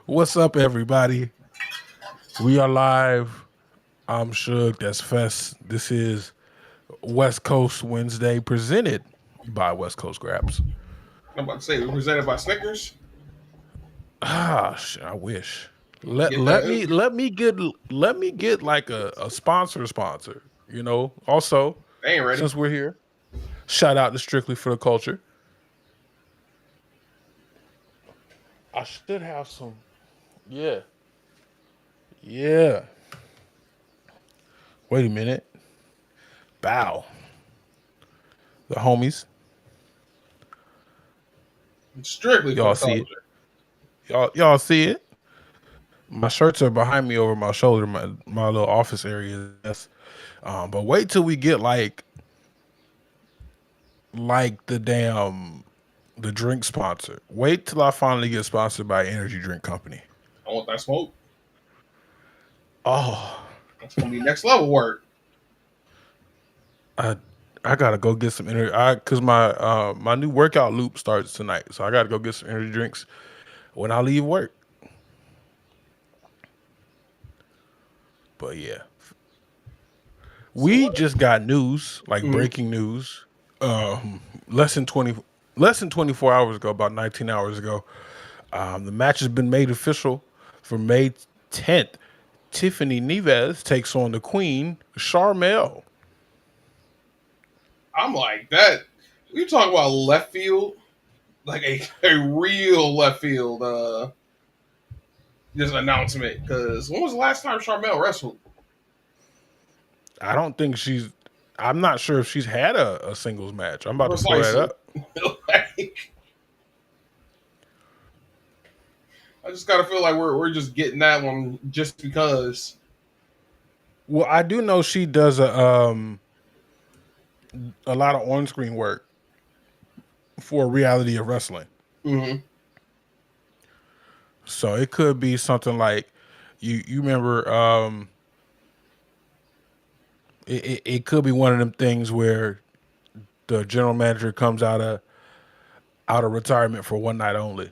What's up, everybody? We are live. I'm Suge. That's Fes. This is West Coast Wednesday, presented by West Coast Grabs. I'm about to say, we presented by Snickers. I wish. You Let get let that? me let me get let me get like a sponsor. Also, They ain't ready. since we're here, shout out to Strictly for the Culture. I should have some. Yeah, yeah. Wait a minute. Bow. The homies. Strictly for Y'all the see it. culture. Y'all see it. My shirts are behind me over my shoulder, my little office area. Yes. But wait till we get like the drink sponsor. Wait till I finally get sponsored by an energy drink company. I want that smoke. Oh, That's gonna be next level work. I I gotta go get some energy. Cause my new workout loop starts tonight, so I gotta go get some energy drinks when I leave work. But yeah, So we what? just got news, like Mm, breaking news. Um, less than 24 hours ago, about 19 hours ago. The match has been made official for May 10th. Tiffany Neves takes on the Queen, Charmel. I'm like that. You talk about left field, like a real left field just announcement. Because when was the last time Charmel wrestled? I don't think she's. I'm not sure if she's had a singles match. I'm about to pull that Precisely. up. Like, I just gotta feel like we're just getting that one just because. Well, I do know she does a lot of on screen work for reality of wrestling. Mm-hmm. So it could be something like you remember it could be one of them things where the general manager comes out of retirement for one night only.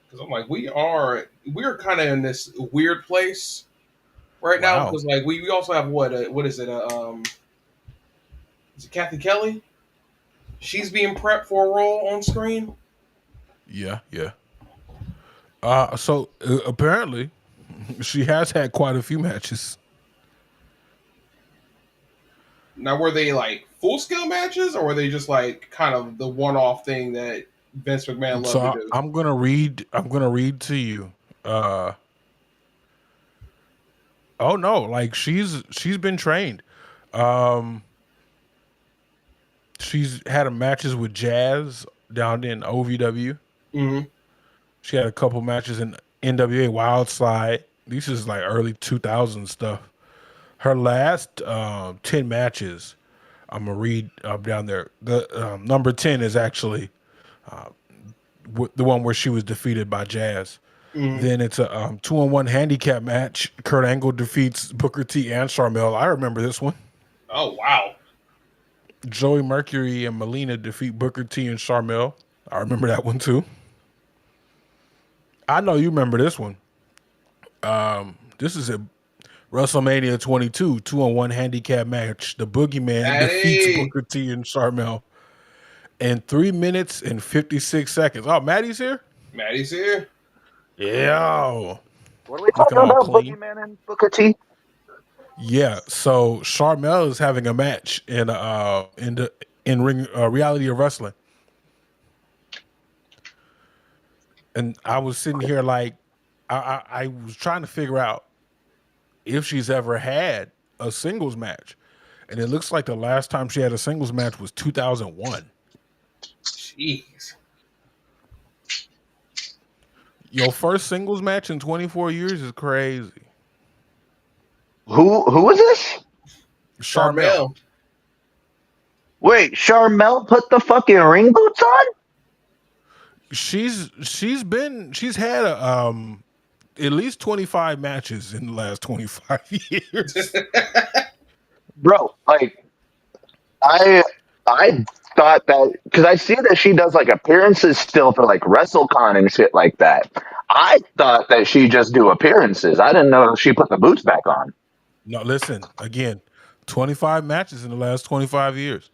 Because I'm like, we're kind of in this weird place right now Wow. because like we also have what is it is it Kathy Kelly? She's being prepped for a role on screen. Yeah, yeah. So apparently she has had quite a few matches. Now were they like full scale matches or were they just like kind of the one off thing that Vince McMahon So loved to do? I'm gonna read. I'm gonna read to you. Uh, oh no, like she's been trained. Um, she's had a matches with Jazz down in OVW. Mm-hmm. She had a couple matches in NWA Wild Slide. This is like early 2000s stuff. Her last 10 matches, I'm gonna read up down there. The number 10 is actually the one where she was defeated by Jazz. Mm-hmm. Then it's a 2-on-1 handicap match. Kurt Angle defeats Booker T and Charmel. I remember this one. Oh wow. Joey Mercury and Melina defeat Booker T and Charmel. I remember that one too. I know you remember this one. This is a WrestleMania 22 2-on-1 handicap match. The Boogeyman defeats Matty. Booker T and Charmel in 3 minutes and 56 seconds. Oh, Matty's here? Matty's here. Yeah. What are we Looking talking all about? clean. Boogeyman and Booker T? Yeah, so Charmel is having a match in ring reality of wrestling, and I was sitting here like I was trying to figure out if she's ever had a singles match, and it looks like the last time she had a singles match was 2001. Jeez. Your first singles match in 24 years is crazy. Who is this? Charmel, Charmel. Wait, Charmel put the fucking ring boots on? she's had at least 25 matches in the last 25 years. Bro, like I thought that because I see that she does like appearances still for like WrestleCon and shit like that. I thought that she just do appearances. I didn't know she put the boots back on. No, listen, again, 25 matches in the last 25 years.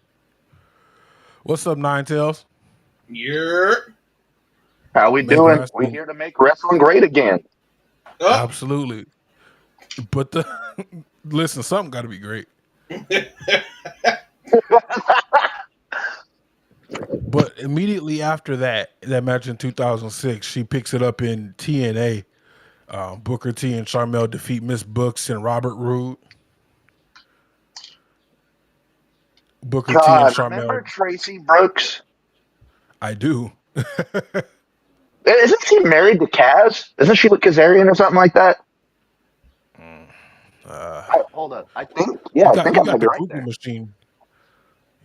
What's up, Nine Tails? Yeah. How we Make doing? We wrestling here to make wrestling great again. Oh. absolutely. But the listen, something got to be great. But immediately after that match in 2006, she picks it up in TNA. Booker T and Charmel defeat Miss Brooks and Robert Roode. Booker T and God, remember Charmel. Tracy Brooks? I do. Isn't she married to Kaz? Isn't she with Kazarian or something like that? Hold up. I think You I got think I you might got be the right Google there. machine.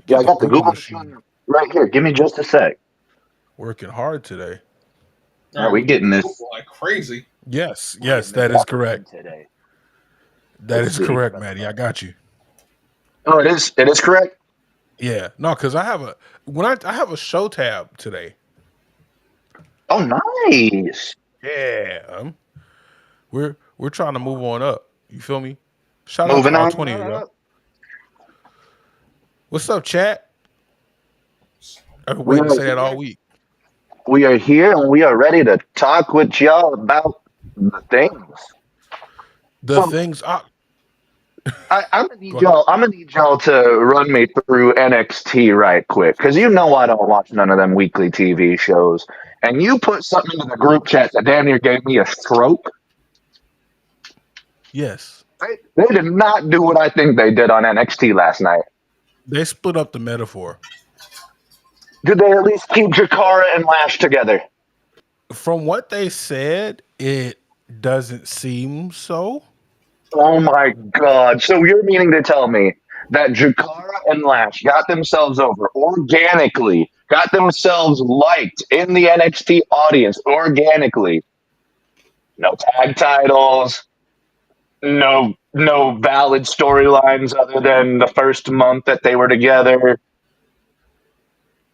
You Yeah, I got the got the Google Google machine machine right here. Give me just a sec. working hard today. All Are right, we getting this? like crazy. Yes, We're yes, getting this that is up and in correct. today. That Let's is see. correct, Matty. I got you. Oh, it is. It is correct. Yeah, no, because I have I have a show tab today. Oh, nice. Yeah, we're trying to move on up. You feel me? Shout out to Moving all on. 20 of y'all. What's up, chat? I've been We waiting to are say that all here. week. We are here, and we are ready to talk with y'all about the things. The So things I'm gonna go need ahead. y'all. I'm gonna need y'all to run me through NXT right quick, because you know I don't watch none of them weekly TV shows. And you put something into the group chat that damn near gave me a stroke. Yes. They did not do what I think they did on NXT last night. They split up the metaphor. Did they at least keep Jakara and Lash together? From what they said, it doesn't seem so. Oh my god. So you're meaning to tell me that Jakara and Lash got themselves over organically, got themselves liked in the NXT audience organically. No tag titles, no valid storylines other than the first month that they were together.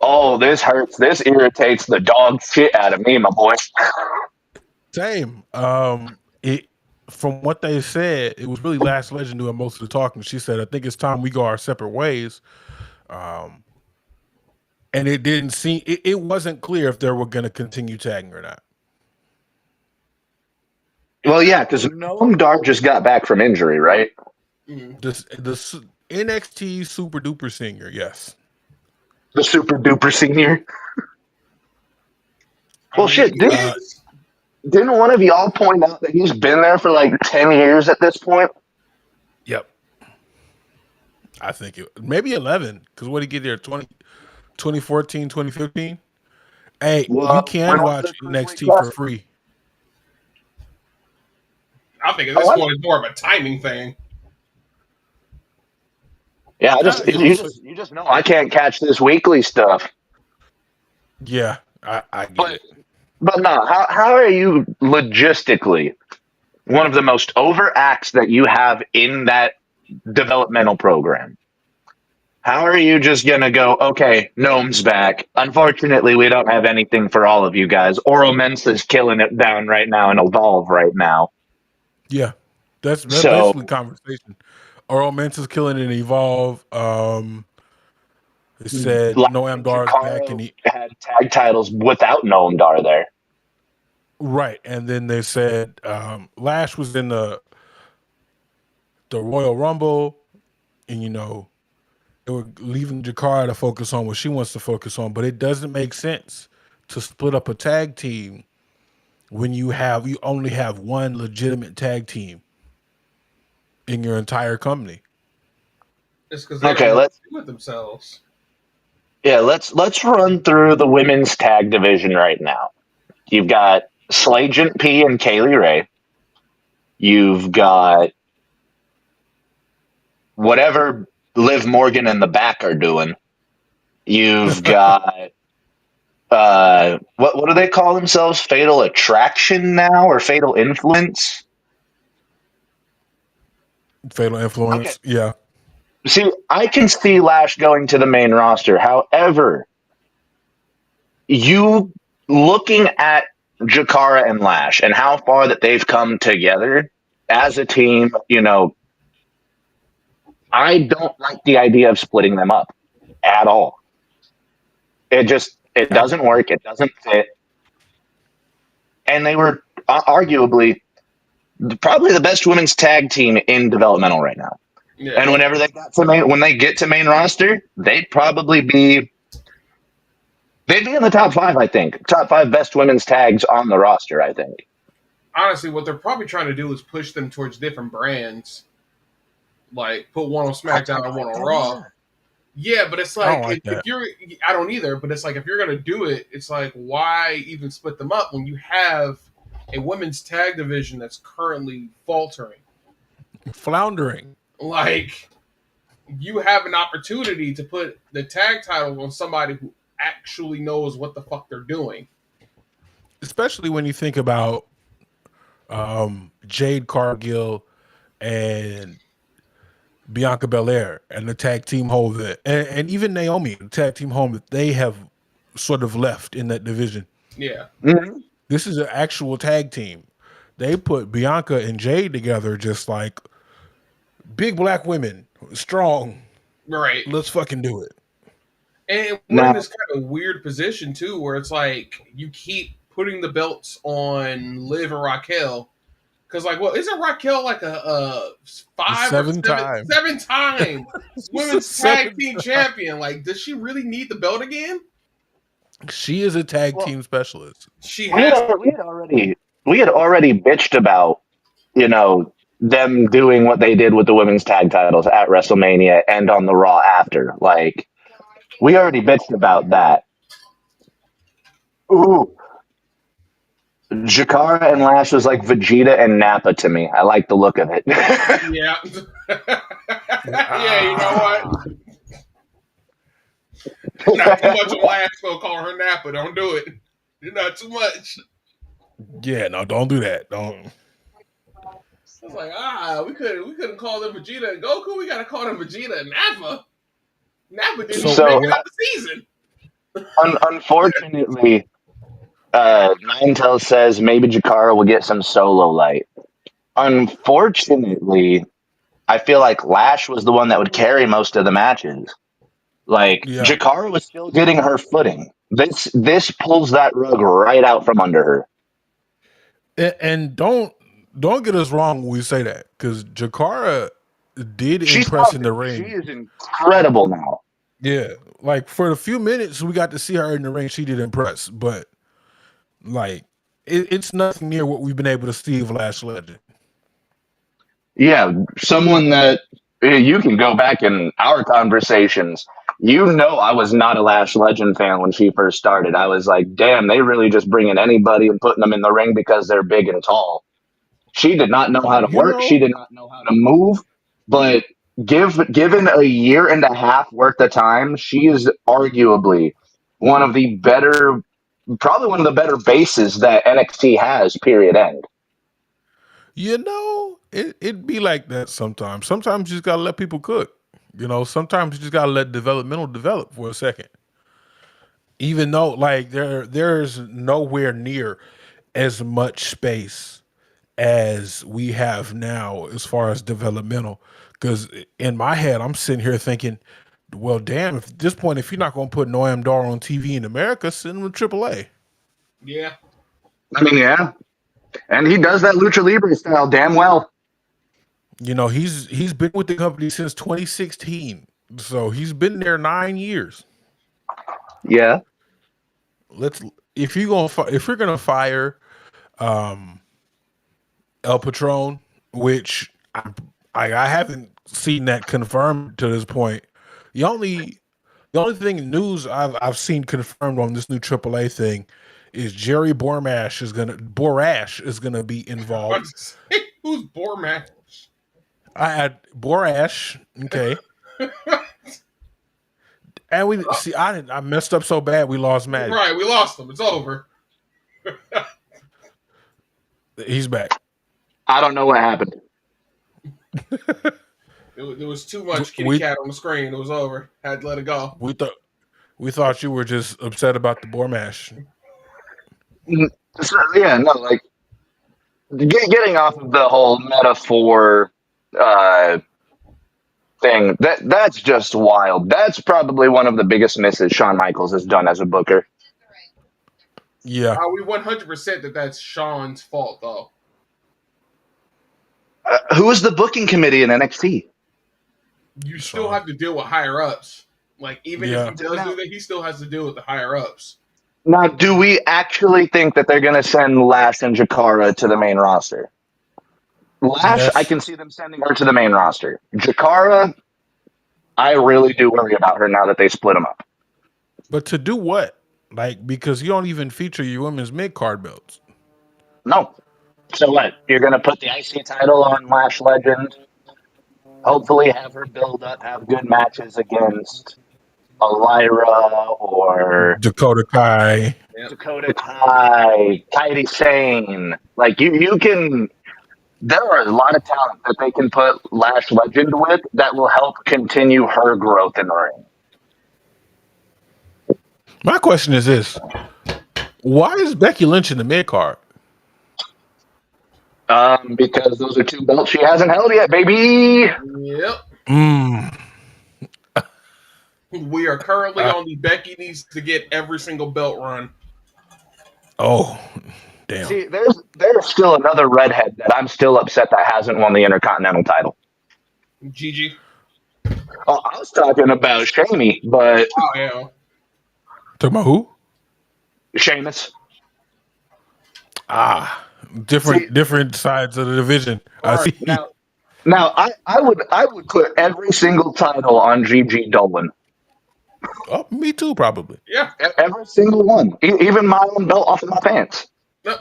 Oh, this hurts. This irritates the dog shit out of me, my boy. Same. It from what they said, it was really Lash Legend doing most of the talking. She said, "I think it's time we go our separate ways." And it didn't seem it wasn't clear if they were going to continue tagging or not. Well, yeah, because Noam Dar just got back from injury, right? The NXT Super Duper Senior, yes. The super duper senior. Well, shit, didn't one of y'all point out that he's been there for like 10 years at this point? Yep. I think it maybe 11 because what did he get there 2014, 2015? Hey, you Well, can when was watch the Cruiserweight NXT for Classic? free. I think at this point it's more of a timing thing. Yeah, you just know I can't catch this weekly stuff. Yeah, I get it. But no, how are you logistically one of the most over acts that you have in that developmental program? How are you just gonna go, okay, Gnome's back. Unfortunately, we don't have anything for all of you guys. Oro Mensa's killing it down right now and Evolve right now. Yeah, that's So basically conversation. Earl Mensa's killing it and Evolve. It said Lash Noam and Dar is back and Jakaro had tag titles without Noam Dar there. right, and then they said Lash was in the Royal Rumble, and they were leaving Jakara to focus on what she wants to focus on, but it doesn't make sense to split up a tag team when you only have one legitimate tag team in your entire company. It's because they don't know what to do with themselves. Yeah, let's run through the women's tag division right now. You've got Slagent P and Kaylee Ray. You've got whatever Liv Morgan and the back are doing. You've got what do they call themselves? Fatal Attraction now or Fatal Influence? Fatal Influence, Okay. yeah. See, I can see Lash going to the main roster. However, you looking at Jakara and Lash and how far that they've come together as a team, I don't like the idea of splitting them up at all. It Yeah. doesn't work. It doesn't fit. And they were arguably probably the best women's tag team in developmental right now. Yeah. And whenever when they get to main roster, they'd be in the top 5. I think top 5 best women's tags on the roster. I think. Honestly, what they're probably trying to do is push them towards different brands. Like put one on SmackDown and one on Raw. Yeah, but it's I don't like like if that. you're, I don't either. But it's like if you're gonna do it, it's like why even split them up when you have a women's tag division that's currently faltering? Floundering. Like you have an opportunity to put the tag title on somebody who actually knows what the fuck they're doing. Especially when you think about Jade Cargill and Bianca Belair and the tag team home that, and even Naomi, the tag team home that they have sort of left in that division. Yeah. Mm-hmm. This is an actual tag team. They put Bianca and Jade together just like big black women, strong. Right. Let's fucking do it. And we're in this kind of weird position too, where it's like you keep putting the belts on Liv and Raquel. Because, like, well, isn't Raquel like a 7-time women's tag team champion? Like, does she really need the belt again? She is a tag team specialist. She has. We had already bitched about them doing what they did with the women's tag titles at WrestleMania and on the Raw after. Like, we already bitched about that. Ooh. Jakara and Lash was like Vegeta and Nappa to me. I like the look of it. Yeah. Yeah, you know what? Not too much of Lash, so call her Nappa. Don't do it. You're not too much. Yeah, no, don't do that. Don't. It's like, we couldn't call them Vegeta and Goku. We gotta call them Vegeta and Nappa. Nappa didn't make it out the season. Unfortunately, Ninetales says maybe Jakara will get some solo light. Unfortunately, I feel like Lash was the one that would carry most of the matches. Like, Jakara was still getting her footing. This pulls that rug right out from under her. And don't get us wrong when we say that, because Jakara did impress in the ring. She is incredible now. Yeah, like for the few minutes we got to see her in the ring, she did impress, but like it's nothing near what we've been able to see of Lash Legend. Yeah, someone that you can go back in our conversations. I was not a Lash Legend fan when she first started. I was like, damn, they really just bringing anybody and putting them in the ring because they're big and tall. She did not know how to work. She did not know how to move. But given a year and a half worth of time, she is arguably probably one of the better bases that NXT has, period, end. It'd be like that sometimes. Sometimes you just gotta let people cook. Sometimes you just gotta let developmental develop for a second. Even though like there's nowhere near as much space as we have now as far as developmental. Because in my head, I'm sitting here thinking, well, damn, at this point, if you're not going to put Noam Dar on TV in America, send him to AAA. Yeah. I mean, yeah. And he does that Lucha Libre style damn well. He's been with the company since 2016. So he's been there 9 years. Yeah. If you're gonna fire El Patron, which I haven't seen that confirmed to this point. The only thing news I've seen confirmed on this new AAA thing is Jerry Borash is gonna be involved. Who's Borash? I had Borash, okay. And I messed up so bad we lost Matty. Right, we lost him. It's over. He's back. I don't know what happened. There was too much kitty We cat on the screen. It was over. Had to let it go. we thought you were just upset about the boar mash. So, yeah, no, like getting off of the whole metaphor uh, thing. That's just wild. That's probably one of the biggest misses Shawn Michaels has done as a booker. Yeah, We 100% that's Sean's fault though. Who is the booking committee in NXT? You still have to deal with higher ups. Like even if he does do that, he still has to deal with the higher ups. Now, do we actually think that they're going to send Lash and Jakara to the main roster? Lash, Yes. I can see them sending her to the main roster. Jakara, I really do worry about her now that they split them up. But to do what? Like, because you don't even feature your women's mid-card belts. No. So what? You're going to put the IC title on Lash Legend, hopefully have her build up, have good matches against Elvira or Dakota Kai. Dakota Kai, Kairi Sane. Like, you can... There are a lot of talent that they can put Lash Legend with that will help continue her growth in the ring. My question is this: why is Becky Lynch in the mid card? Because those are 2 belts she hasn't held yet, baby. Yep. We are currently on the Becky needs to get every single belt run. Oh, damn. See, there's still another redhead that I'm still upset that hasn't won the Intercontinental title. Gigi. Oh, I was talking about Shamey, but Oh yeah. Talking about who? Sheamus. Different sides of the division. I see. Now, I would put every single title on Gigi Dolan. Oh, me too, probably. Yeah. Every single one. Even my own belt off of my pants. No.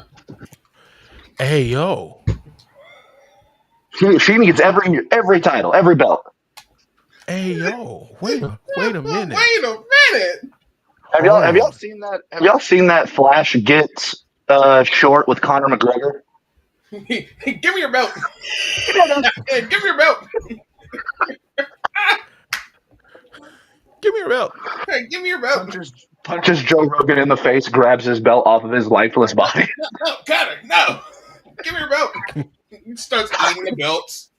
Hey, yo. She needs every title, every belt. Hey, yo. Wait a minute. Wait a minute. Have y'all seen that? Have y'all seen that Flash gets short with Conor McGregor? Give me your belt. Give me your belt. Give me your belt. Hey, give me your belt. Punches Joe Rogan in the face, grabs his belt off of his lifeless body. No, Connor, no. Give me your belt. He starts eating the belts.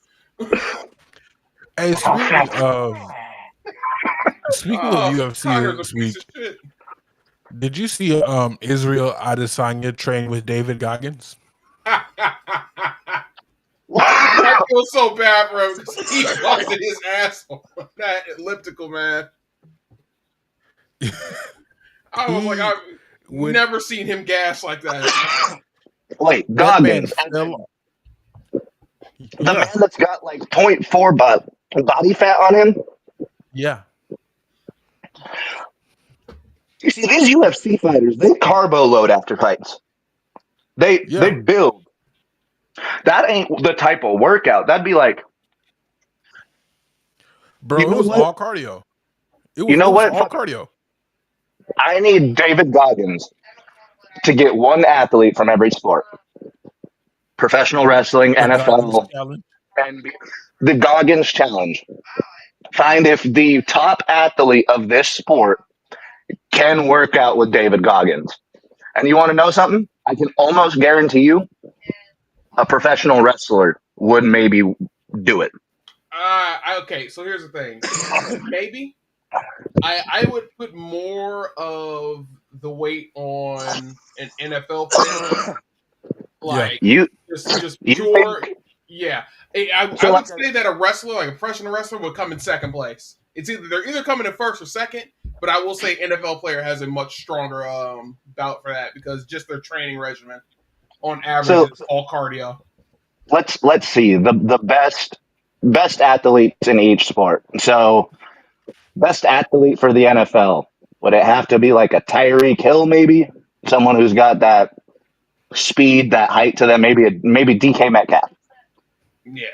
Hey, speaking of UFC this week, did you see Israel Adesanya train with David Goggins? I feel so bad for him. He busted his ass on that elliptical, man. I was like, I've never seen him gas like that. Wait, Goggins. The man that's got like 0.4 body fat on him? Yeah. You see, these UFC fighters, they carbo load after fights. They build. That ain't the type of workout. That'd be like... Bro, it was all cardio. It was all cardio. I need David Goggins to get one athlete from every sport. Professional wrestling, NFL, and the Goggins Challenge. Find if the top athlete of this sport can work out with David Goggins. And you want to know something? I can almost guarantee you a professional wrestler would maybe do it. Okay, so here's the thing. Maybe. I would put more of the weight on an NFL player. Like just pure. Yeah. I would say that a wrestler, like a professional wrestler, would come in second place. They're either coming in first or second, but I will say NFL player has a much stronger bout for that because just their training regimen on average is all cardio. Let's see the best athletes in each sport. So best athlete for the NFL, would it have to be like a Tyreek Hill, maybe someone who's got that speed, that height to them? Maybe DK Metcalf. Yeah,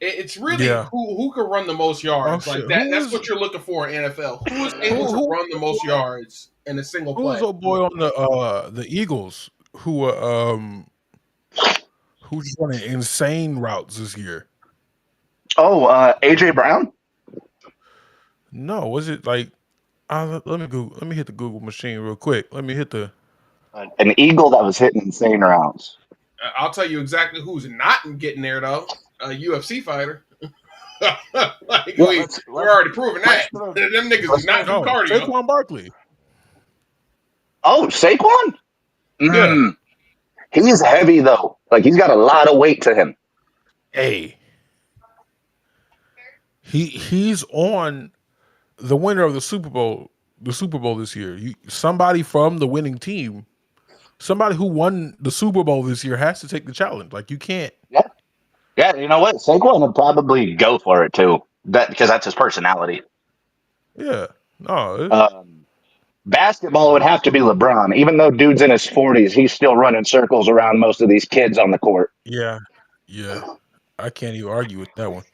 it's really who can run the most yards. Like that. That's what you're looking for in NFL. Who is able to run the most yards in a single play? Who's old boy on the Eagles who's running insane routes this year? Oh, AJ Brown. No, was it like? Let me Google. Let me hit the Google machine real quick. Let me hit the. An eagle that was hitting insane rounds. I'll tell you exactly who's not getting there though. A UFC fighter. Like Yeah, we're already proving that. throw, Them niggas do not do Oh, cardio. Saquon Barkley. Oh, Saquon. Yeah. He's heavy though. Like he's got a lot of weight to him. Hey. He's on the winner of the Super Bowl. The Super Bowl this year. Somebody from the winning team. Somebody who won the Super Bowl this year has to take the challenge. Like you can't. Yeah, yeah. You know what? Saquon would probably go for it too. Because that's his personality. Yeah. No. Basketball would have to be LeBron. Even though dude's in his 40s, he's still running circles around most of these kids on the court. Yeah. Yeah. I can't even argue with that one.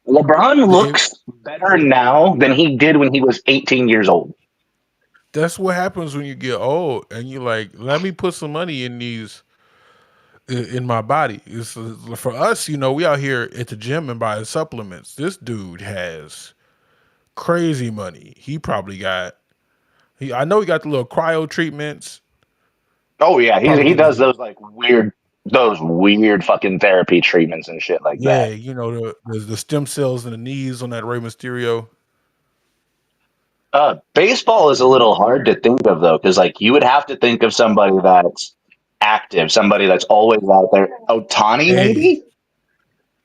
LeBron looks better now than he did when he was 18 years old. That's what happens when you get old and you're like, let me put some money in my body. For us, we out here at the gym and buying supplements. This dude has crazy money. He probably got. I know he got the little cryo treatments. Oh yeah, he Probably does those weird fucking therapy treatments and shit like that. the stem cells in the knees on that Rey Mysterio. Baseball is a little hard to think of though, because like you would have to think of somebody that's active, somebody that's always out there. Ohtani, maybe.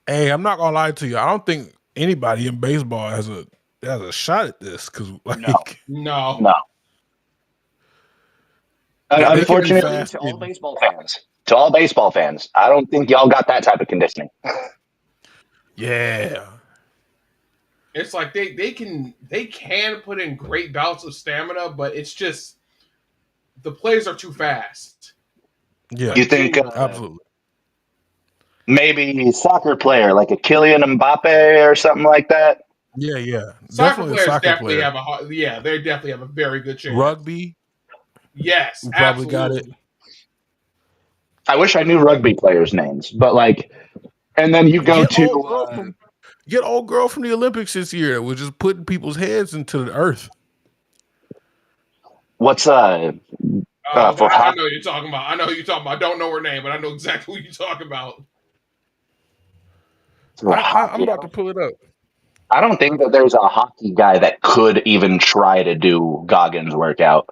Hey, I'm not gonna lie to you. I don't think anybody in baseball has a shot at this because No. Unfortunately, to all baseball fans, I don't think y'all got that type of conditioning. Yeah. It's like they can put in great bouts of stamina, but it's just the plays are too fast. Yeah. You think absolutely. Maybe soccer player like a Kylian Mbappe or something like that? Yeah. Soccer players definitely have they definitely have a very good chance. Rugby. Yes, probably absolutely. got it. I wish I knew rugby players' names, but like, and then you go get old girl from the Olympics this year that was just putting people's heads into the earth. What's I know who you're talking about. I don't know her name, but I know exactly who you're talking about. I'm about to pull it up. I don't think that there's a hockey guy that could even try to do Goggins' workout.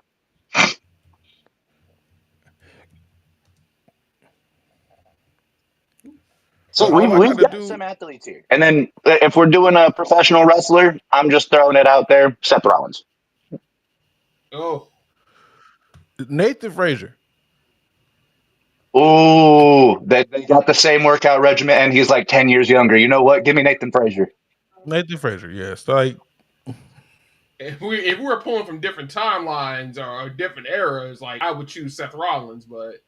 So we've got some athletes here. And then if we're doing a professional wrestler, I'm just throwing it out there, Seth Rollins. Oh. Nathan Frazier. Oh, they got the same workout regimen, and he's like 10 years younger. You know what? Give me Nathan Frazier. Nathan Frazier, yes. Like, if we were pulling from different timelines or different eras, like I would choose Seth Rollins, but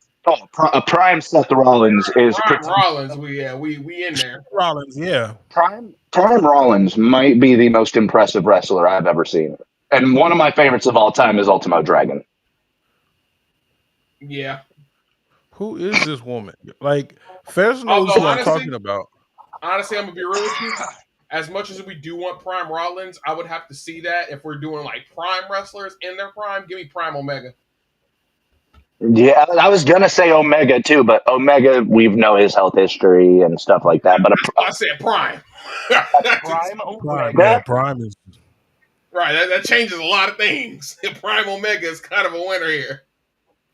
a prime Seth Rollins is Rollins. We in there. Rollins, yeah. Prime Rollins might be the most impressive wrestler I've ever seen, and one of my favorites of all time is Ultimo Dragon. Yeah. Who is this woman? Like, Fez knows who I'm talking about. Honestly, I'm gonna be real with you. As much as we do want Prime Rollins, I would have to see that if we're doing like prime wrestlers in their prime. Give me Prime Omega. Yeah, I was gonna say Omega too, but Omega, we know his health history and stuff like that. But I said Prime. Prime Omega. Yeah, Prime is right. That changes a lot of things. Prime Omega is kind of a winner here.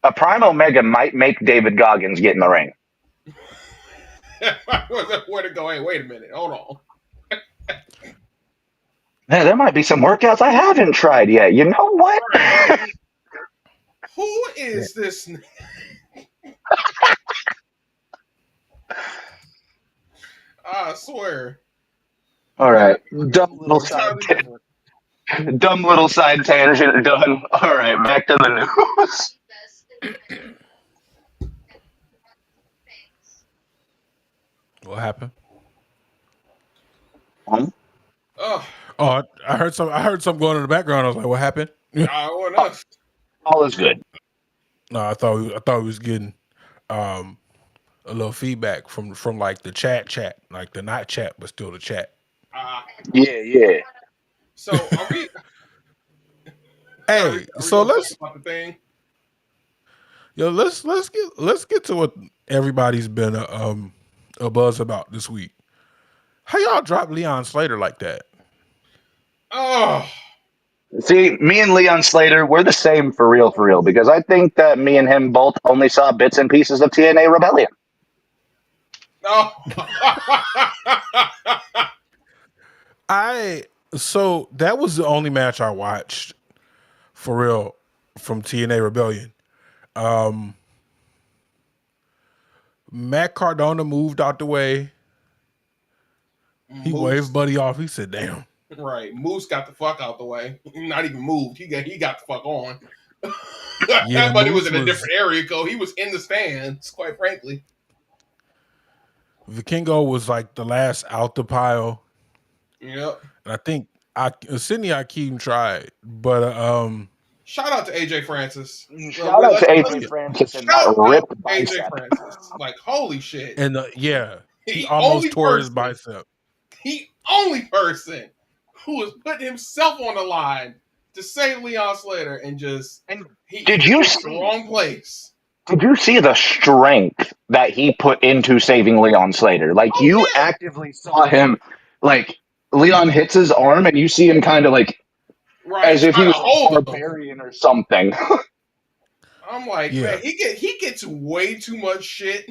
A Prime Omega might make David Goggins get in the ring. Where to go? Hey, wait a minute. Hold on. Man, there might be some workouts I haven't tried yet. You know what? Right. Who is this? I swear. All right. Dumb little side tangent done. All right, back to the news. What happened? Oh, I heard something going in the background. I was like, "What happened?" all is good. No, I thought we was getting a a little feedback from like the chat, like the not chat, but still the chat. Yeah. So are we? Hey, Are we so gonna talk let's about the thing? let's get to what everybody's been a buzz about this week. How y'all drop Leon Slater like that? Oh, See, me and Leon Slater, we're the same for real, because I think that me and him both only saw bits and pieces of TNA Rebellion. no. So that was the only match I watched for real from TNA Rebellion. Matt Cardona moved out the way. He waved Buddy off. He said, "Damn." Right, Moose got the fuck out the way. Not even moved. He got the fuck on. Yeah, That buddy was Moose in a was different area. He was in the stands. Quite frankly. Vikingo was like the last out the pile. Yep. And I think Sidney Akeem tried, but Shout out to AJ Francis. Shout out to AJ Francis and that Shout out ripped to bicep. AJ Francis. Like holy shit. and yeah, he The almost only tore his person- bicep. The only person who has put himself on the line to save Leon Slater and just Did you picked the see- wrong place. Did you see the strength that he put into saving Leon Slater? Like, you actively saw him, like, Leon hits his arm and you see him kind of like, Right, as if he trying was to a hold him. barbarian or something. I'm like, Yeah. man, he gets way too much shit.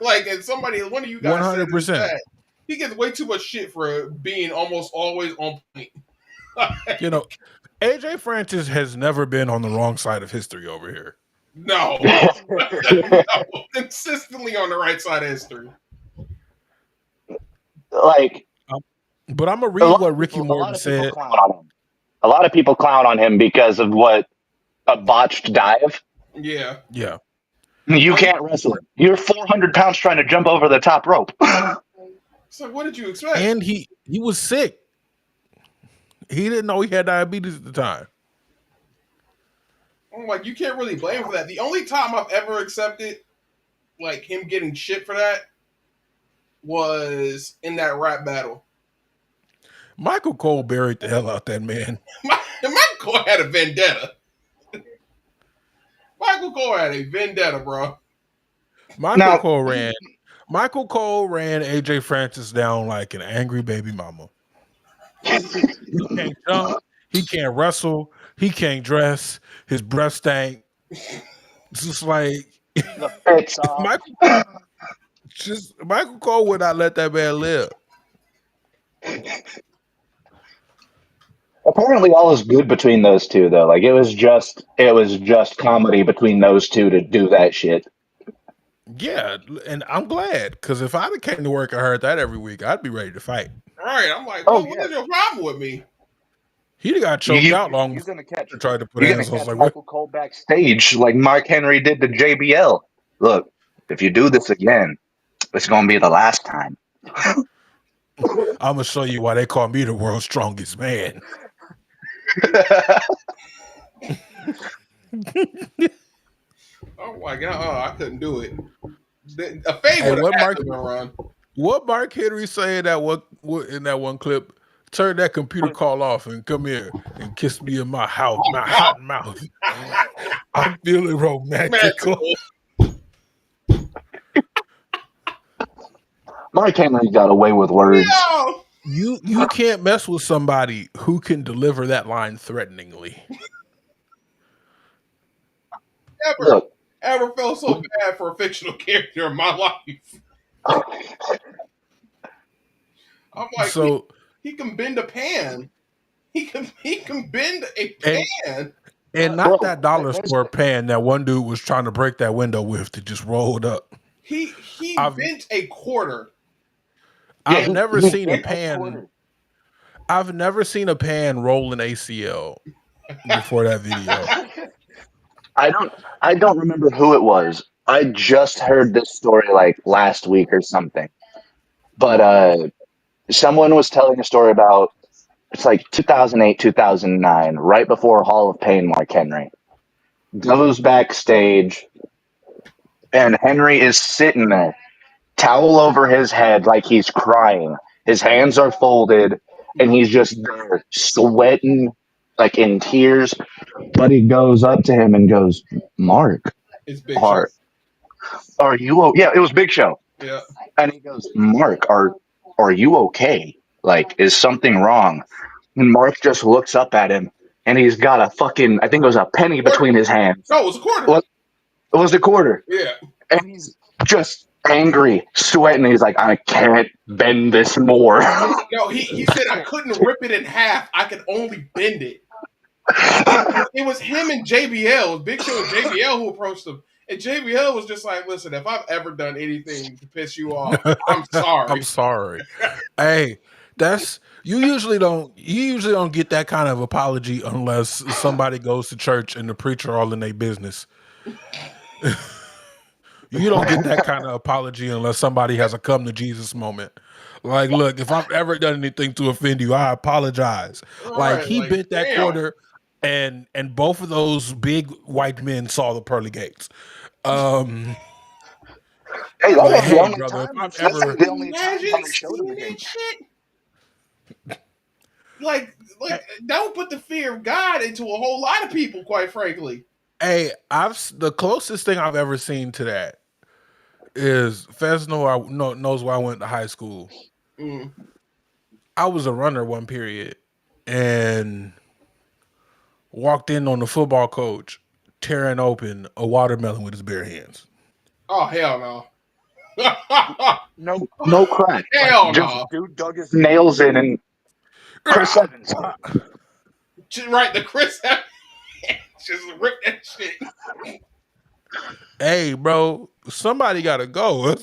Like, and one of you guys 100%. said that he gets way too much shit for being almost always on point. You know, AJ Francis has never been on the wrong side of history over here. No. No, consistently on the right side of history. Like, But I'm gonna read what Ricky Morton said. A lot of people clown on him because of what a botched dive. Yeah. Yeah. You can't wrestle. You're 400 pounds trying to jump over the top rope. So what did you expect? And he was sick. He didn't know he had diabetes at the time. I'm like, you can't really blame him for that. The only time I've ever accepted like him getting shit for that was in that rap battle. Michael Cole buried the hell out that man. Michael Cole had a vendetta. Michael Cole had a vendetta, bro. Michael Cole ran AJ Francis down like an angry baby mama. He can't jump. He can't wrestle. He can't dress. His breath stank. It's just like The fits off. Michael Cole would not let that man live. Apparently, all is good between those two, though. Like, it was just comedy between those two to do that shit. Yeah, and I'm glad because if I'd have came to work and heard that every week, I'd be ready to fight. Right. I'm like, Oh, what is your problem with me? He'd have got choked out long You're gonna catch. to try to put You're hands gonna on. catch Like, what? Michael Cole backstage, like Mark Henry did to JBL. Look, if you do this again, it's gonna be the last time. I'm gonna show you why they call me the world's strongest man. Oh my god, I couldn't do it. A fade would have had to run. What Mark Henry saying that what in that one clip? Turn that computer call off and come here and kiss me in my hot mouth. I'm feeling romantical. Mark Henry got away with words. No! You can't mess with somebody who can deliver that line threateningly. Ever felt so bad for a fictional character in my life? I'm like, so he can bend a pan. He can bend a pan. And not that dollar store pan that one dude was trying to break that window with to just roll it up. He bent a quarter. I've never seen a pan. I've never seen a pan roll an ACL before that video. I don't remember who it was. I just heard this story like last week or something. But someone was telling a story about it's like 2008, 2009, right before Hall of Pain Mark Henry. Goes backstage and Henry is sitting there, towel over his head like he's crying. His hands are folded, and he's just there sweating, like in tears. Buddy goes up to him and goes, "Mark, It's Big Show. are you? Yeah, it was Big Show." Yeah. And he goes, "Mark, are you okay? Like, is something wrong?" And Mark just looks up at him, and he's got a fucking, I think it was a penny between his hands. No, it was a quarter. It was a quarter. Yeah. And he's just angry, sweating. He's like, "I can't bend this more." No, he said I couldn't rip it in half. I could only bend it. It was him and JBL. It was Big Show and JBL who approached him. And JBL was just like, "Listen, if I've ever done anything to piss you off, I'm sorry." I'm sorry. Hey, you usually don't get that kind of apology unless somebody goes to church and the preacher all in their business. You don't get that kind of apology unless somebody has a come to Jesus moment. Like, look, if I've ever done anything to offend you, I apologize. Like, he bent that quarter, and both of those big white men saw the pearly gates. Hey, that was hey, the only brother, time. if I've That's ever the only time Imagine when they showed him seeing again. that shit. Like, don't put the fear of God into a whole lot of people, quite frankly. Hey, the closest thing I've ever seen to that is Fes knows where I went to high school. Mm. I was a runner one period and walked in on the football coach tearing open a watermelon with his bare hands. Oh, hell no. No crack. Hell Just no. dude dug his nails in and Chris Evans. Right, the Chris Evans. Just rip that shit. Hey, bro, somebody gotta go.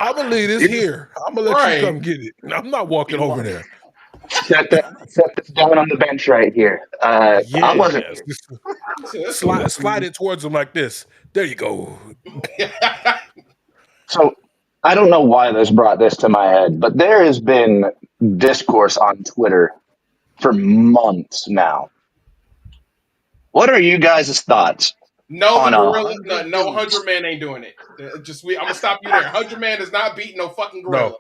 I believe this here. I'm gonna let you come get it. I'm not walking over there. Set this down on the bench right here. I wasn't here. Slide it towards him like this. There you go. So I don't know why this brought this to my head, but there has been discourse on Twitter for months now. What are you guys' thoughts? No, the On gorilla. 100 No, dudes. 100 Man ain't doing it. I'm gonna stop you there. 100 Man is not beating no fucking gorilla.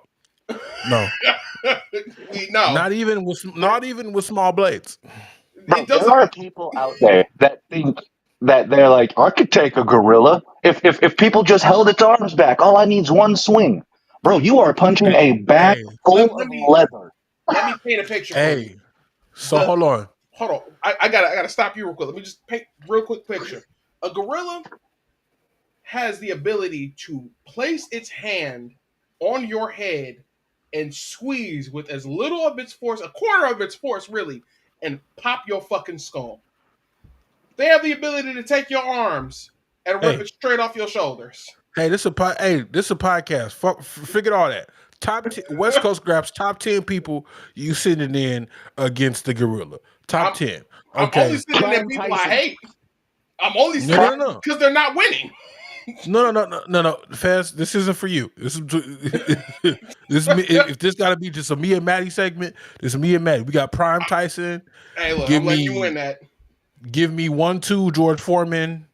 No. No. Not even with small blades. Bro, there are people out there that think that they're like, I could take a gorilla if people just held its arms back. All I need is one swing. Bro, you are punching a bag full of leather. Let me paint a picture for you. So hold on. I gotta stop you real quick. Let me just paint a real quick picture. A gorilla has the ability to place its hand on your head and squeeze with as little of its force, a quarter of its force really, and pop your fucking skull. They have the ability to take your arms and rip it straight off your shoulders. Hey, this is a podcast. Figure all that. West Coast Graps, top 10 people you sitting in against the gorilla. Top 10. Okay. I'm only sitting there people I hate. I'm only sitting because they're not winning. No. Fast. This isn't for you. This is me. If this got to be just a me and Matty segment, this is me and Matty. We got Prime Tyson. Hey, look, I'm letting you win that. Give me 1-2 George Foreman.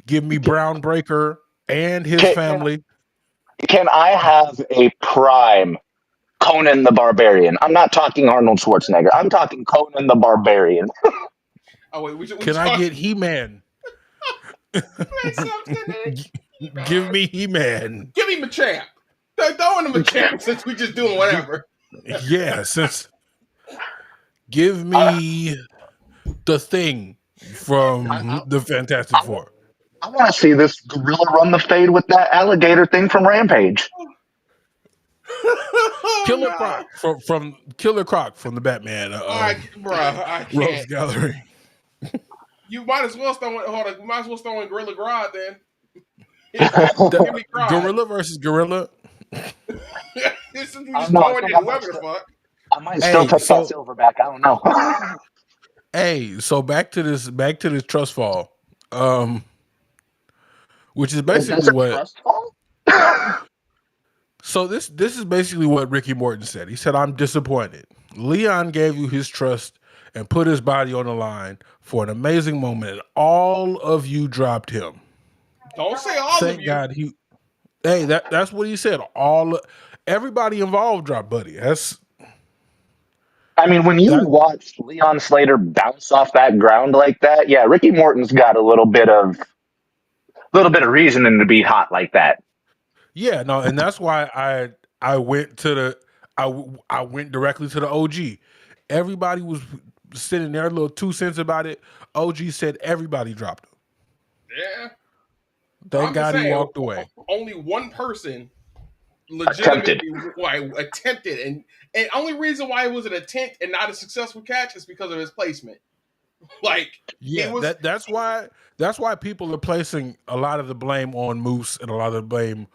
Give me Brown Breaker and his family. Can I have a prime Conan the Barbarian? I'm not talking Arnold Schwarzenegger. I'm talking Conan the Barbarian. Oh wait, can I get He-Man? Give me He-Man. Give me Machamp. Throw in the Machamp since we just doing whatever. Yeah, give me the Thing from the Fantastic Four. I want to see this gorilla run the fade with that alligator thing from Rampage. Killer Croc from Killer Croc from the Batman. I can't. Rose Gallery. You might as well throw in Gorilla Grodd then. Give me Grodd. Gorilla versus Gorilla. This is just throwing it whoever the fuck. I might still take that silverback. I don't know. Hey, so back to this trust fall. Which is basically what. So this is basically what Ricky Morton said. He said, "I'm disappointed. Leon gave you his trust and put his body on the line for an amazing moment, and all of you dropped him. Don't say all of Thank you. God he. Hey, that's what he said. Everybody involved dropped Buddy. I mean, when you That. watch Leon Slater bounce off that ground like that, yeah, Ricky Morton's got a little bit of reasoning to be hot like that. Yeah, no, and that's why I went to the I went directly to the OG. Everybody was sitting there, a little 2 cents about it. OG said everybody dropped him. Yeah. Thank I'm just God he saying, walked away. only one person Attempted. legitimately attempted, and only reason why it was an attempt and not a successful catch is because of his placement. Like it Yeah, was. that's why people are placing a lot of the blame on Moose and a lot of the blame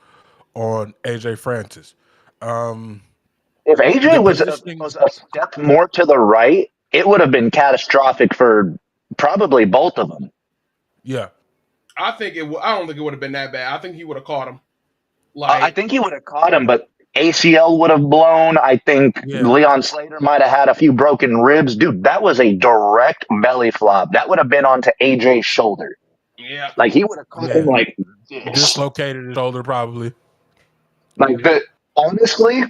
on AJ Francis. If AJ The was positioning, was a step more to the right, it would have been catastrophic for probably both of them. yeah, I think it. I don't think it would have been that bad. I think he would have caught him. I Like think he would have caught him, but ACL would have blown. I think yeah, Leon Slater might have had a few broken ribs. Dude, that was a direct belly flop. That would have been onto AJ's shoulder. yeah. Like he would have caught him yeah. like this. Dislocated his shoulder probably. Like the honestly,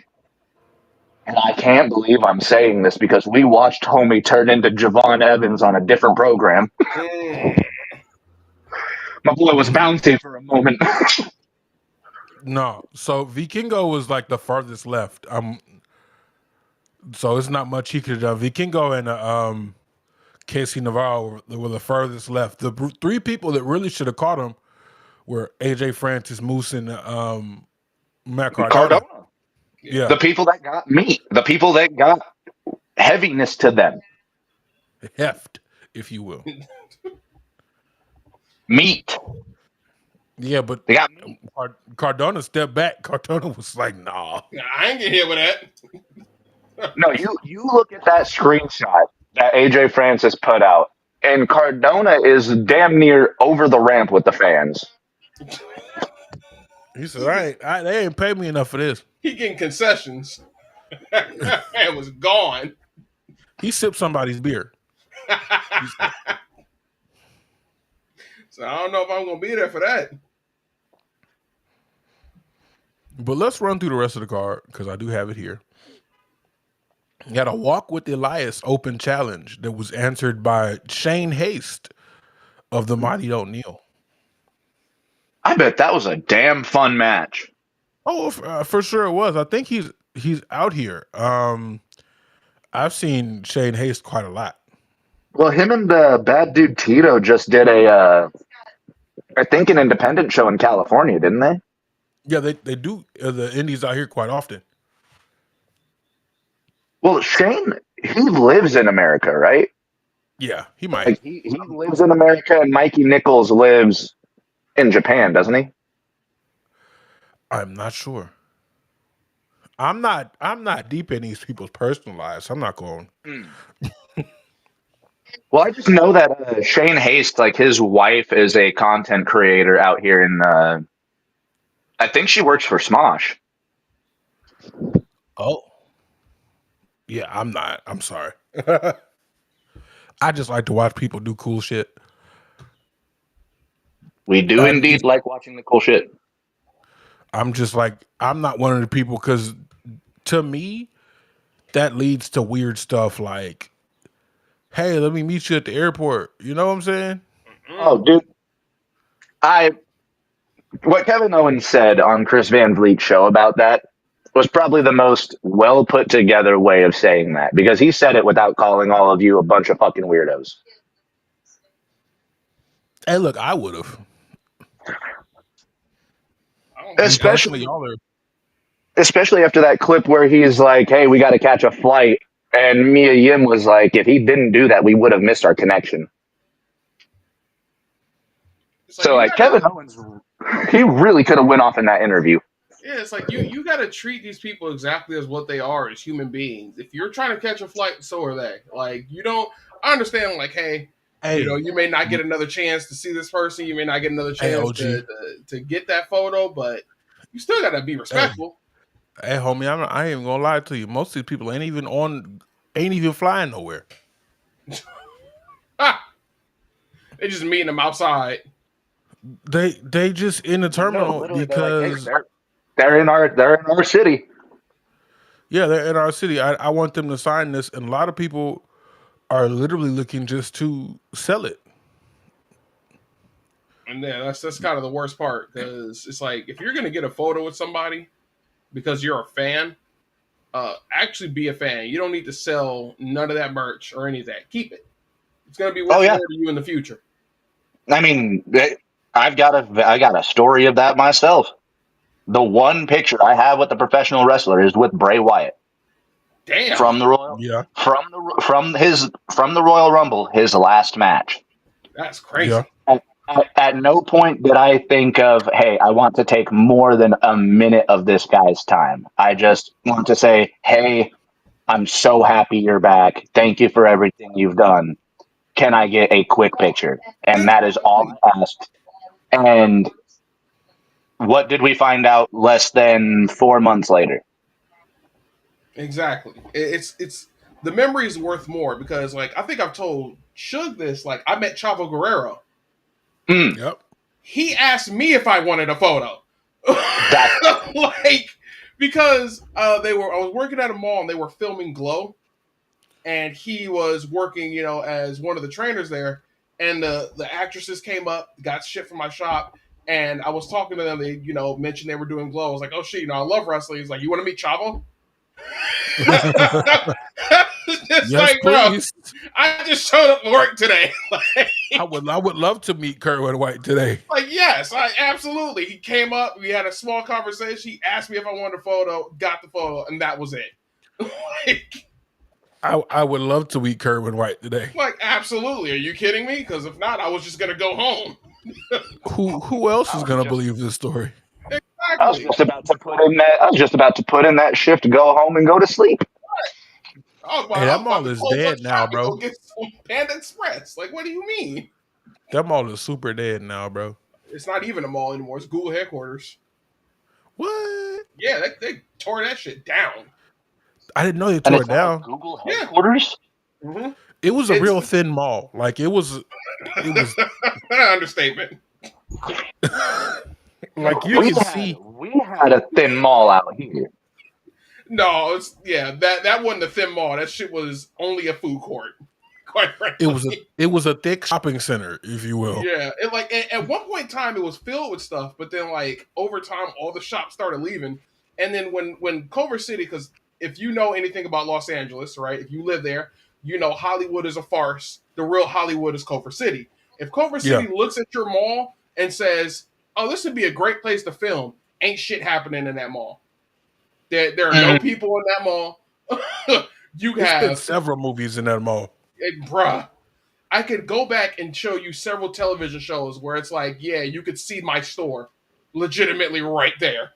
and I can't believe I'm saying this because we watched Homie turn into Javon Evans on a different program. Mm. My boy was bouncy for a moment. No, so Vikingo was like the furthest left. So it's not much he could have done. Vikingo and Casey Navarro were the furthest left. The three people that really should have caught him were AJ Francis, Moose, and Matt Cardona. Cardona. Yeah, The people that got meat, the people that got heaviness to them. heft, if you will. Meat. Yeah, but They got meat. Cardona stepped back. Cardona was like, "Nah." I ain't getting hit with that. No, you look at that screenshot that AJ Francis put out, and Cardona is damn near over the ramp with the fans. He said, they ain't paid me enough for this." He getting concessions. And was gone. He sipped somebody's beer. So I don't know if I'm gonna be there for that. But let's run through the rest of the card because I do have it here. You had a Walk with Elias open challenge that was answered by Shane Haste of the Mighty Don't Kneel. I bet that was a damn fun match. Oh, for sure it was. I think he's out here. I've seen Shane Haste quite a lot. Well, him and Bad Dude Tito just did I think an independent show in California, didn't they? Yeah, they do the indies out here quite often. Well, Shane, he lives in America, right? Yeah, he might. Like he lives in America, and Mikey Nichols lives in Japan, doesn't he? I'm not sure. I'm not deep in these people's personal lives. I'm not going. Well, I just know that Shane Haste, like his wife, is a content creator out here in. I think she works for Smosh. Oh. Yeah, I'm not. I'm sorry. I just like to watch people do cool shit. We do indeed like watching the cool shit. I'm just like, I'm not one of the people because to me, that leads to weird stuff like, hey, let me meet you at the airport. You know what I'm saying? Oh, dude. What Kevin Owens said on Chris Van Vliet's show about that was probably the most well put together way of saying that because he said it without calling all of you a bunch of fucking weirdos. Hey, look, I would have. Especially y'all are. Especially after that clip where he's like, hey, we got to catch a flight. And Mia Yim was like, if he didn't do that, we would have missed our connection. So, like, Kevin Owens, he really could have went off in that interview. Yeah, it's like you got to treat these people exactly as what they are as human beings. If you're trying to catch a flight, so are they. Like, you don't. I understand. Like, hey, you know, you may not get another chance to see this person. You may not get another chance to get that photo, but you still got to be respectful. Hey, homie, I ain't even gonna lie to you. Most of these people ain't even flying nowhere. They just meeting them outside. They just in the No, terminal literally, they're like, hey, because they're in our city. yeah, they're in our city. I want them to sign this, and a lot of people are literally looking just to sell it. And yeah, that's kind of the worst part because it's like if you're gonna get a photo with somebody because you're a fan, actually be a fan. You don't need to sell none of that merch or any of that. Keep it. It's gonna be Oh worth yeah, more to you in the future. I mean, I got a story of that myself. The one picture I have with the professional wrestler is with Bray Wyatt Damn, from the Royal Yeah, from the Royal Rumble, his last match. that's yeah. crazy. At no point did I think of, hey, I want to take more than a minute of this guy's time. I just want to say, hey, I'm so happy you're back. Thank you for everything you've done. Can I get a quick picture? And that is all Exactly. I asked. And what did we find out less than 4 months later? Exactly. It's the memory is worth more because like I think I've told Suge this. Like I met Chavo Guerrero. Mm, Yep. He asked me if I wanted a photo. that Like because I was working at a mall and they were filming Glow and he was working, as one of the trainers there. And the actresses came up, got shit from my shop, and I was talking to them. They, mentioned they were doing Glow. I was like, oh shit, I love wrestling. He's like, you want to meet Chavo? It's Yes, like, bro, please. I just showed up to work today. I would love to meet Kerwin White today. Like, yes, I absolutely. He came up, we had a small conversation. He asked me if I wanted a photo, got the photo, and that was it. like, I would love to meet Kerwin White today. like, absolutely. Are you kidding me? Because if not, I was just gonna go home. Who else I is was gonna just believe this story? I was Exactly. just about to put in that I was just about to put in that shift, go home and go to sleep. Hey, I that was about mall to is close up dead now, shop and go bro. get some Panda Express. Like, what do you mean? That mall is super dead now, bro. It's not even a mall anymore. It's Google headquarters. What? Yeah, they tore that shit down. I didn't know they And tore it's it now down. Google Yeah. headquarters. Mm-hmm. It was a It's real thin mall. Like it was understatement. like you We can had see. we had a thin mall out here. No, it's that wasn't a thin mall. That shit was only a food court. Quite It was a frankly. it was a thick shopping center, if you will. Yeah. It like at one point in time it was filled with stuff, but then like over time all the shops started leaving. And then when Culver City, because if you know anything about Los Angeles, right? If you live there, you know Hollywood is a farce. The real Hollywood is Culver City. If Culver Yeah. City looks at your mall and says, "Oh, this would be a great place to film," ain't shit happening in that mall. There are no Mm. people in that mall. You It's been have, several movies in that mall. bruh. I could go back and show you several television shows where it's like, yeah, you could see my store legitimately right there.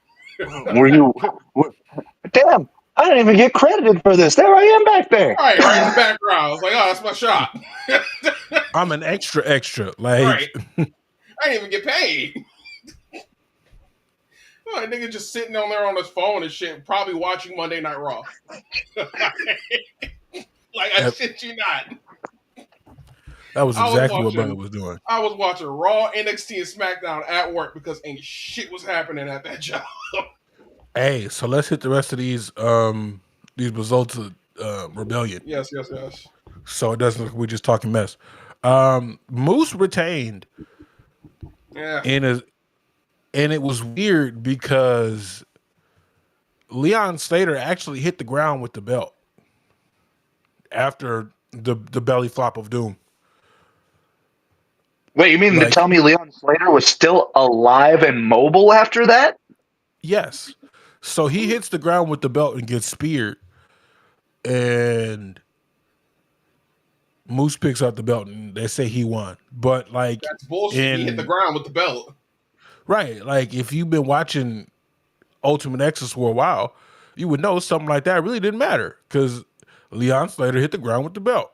Were you? Were, damn! I didn't even get credited for this. There I am back there. Right in the background. I was like, oh, that's my shop. I'm an extra. Like Right. I didn't even get paid. Oh, that nigga just sitting on there on his phone and shit, probably watching Monday Night Raw. Like, I that, shit you not. that was I was exactly what brother watching was doing. I was watching Raw, NXT, and SmackDown at work because ain't shit was happening at that job. Hey, so let's hit the rest of these results of Rebellion. Yes. So it doesn't look like we're just talking mess. Moose retained Yeah. and it was weird because Leon Slater actually hit the ground with the belt after the belly flop of doom. Wait, you mean to Like, tell me Leon Slater was still alive and mobile after that? yes. So he hits the ground with the belt and gets speared. And Moose picks up the belt and they say he won. But like That's bullshit. He hit the ground with the belt. right, like if you've been watching Ultimate Exodus for a while, you would know something like that really didn't matter because Leon Slater hit the ground with the belt.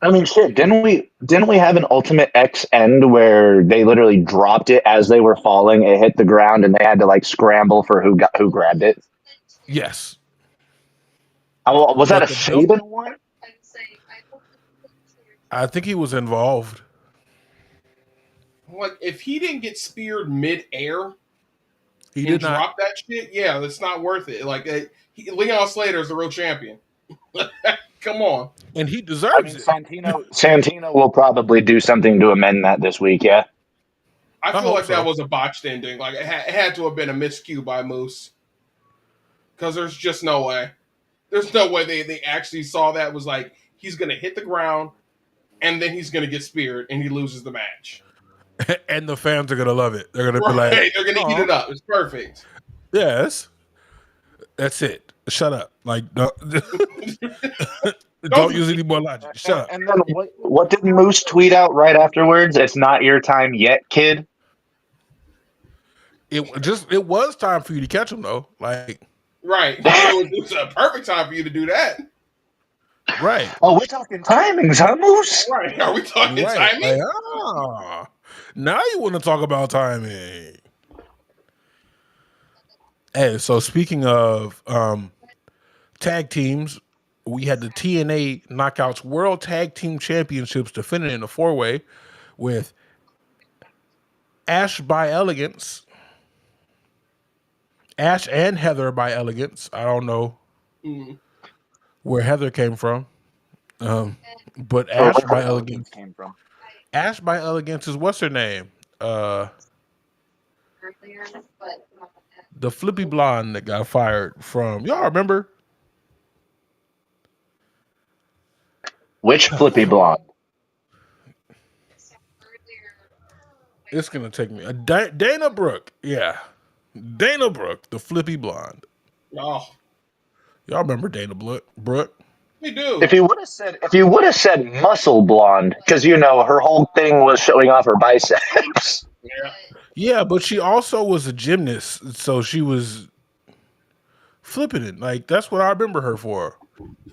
I mean, shit. Didn't we have an Ultimate X end where they literally dropped it as they were falling? It hit the ground and they had to like scramble for who grabbed it. Yes. Was that a But the belt, Saban one? I think he was involved. Like, if he didn't get speared mid-air He and did not, drop that shit, yeah, that's not worth it. Like, Leon Slater is the real champion. Come on. and he I deserves mean, it. Santino will probably do something to amend that this week. Yeah. I I feel hope like that so. was a botched ending. Like, it had to have been a miscue by Moose. Because there's just no way. There's no way they actually saw that was like, he's going to hit the ground, and then he's going to get speared, and he loses the match. And the fans are gonna love it. They're gonna be like, Right. They're going to eat "Oh, it up. It's perfect. yes, that's it. Shut up. Like, don't, don't Don't use any more logic. Shut up." And then what did Moose tweet out right afterwards? It's not your time yet, kid. It was time for you to catch him though. Like, Right. It was a perfect time for you to do that. right, Oh, we're talking timings, huh, Moose? Right. Are we talking right. timing? Like, now you want to talk about timing. Hey, so speaking of tag teams, we had the TNA Knockouts World Tag Team Championships defended in a 4-way with Ash by Elegance, Ash and Heather by Elegance. I don't know where Heather came from, but Or Ash where by her elegance Elegance. came from. Ash by Elegance is what's her name? The flippy blonde that got fired from. Y'all remember? Which flippy blonde? It's gonna take me. Dana Brooke, yeah, Dana Brooke, the flippy blonde. Oh, Y'all remember Dana Brooke? we do. If you would have said muscle blonde, because her whole thing was showing off her biceps. Yeah. Yeah, but she also was a gymnast, so she was flipping it. Like that's what I remember her for.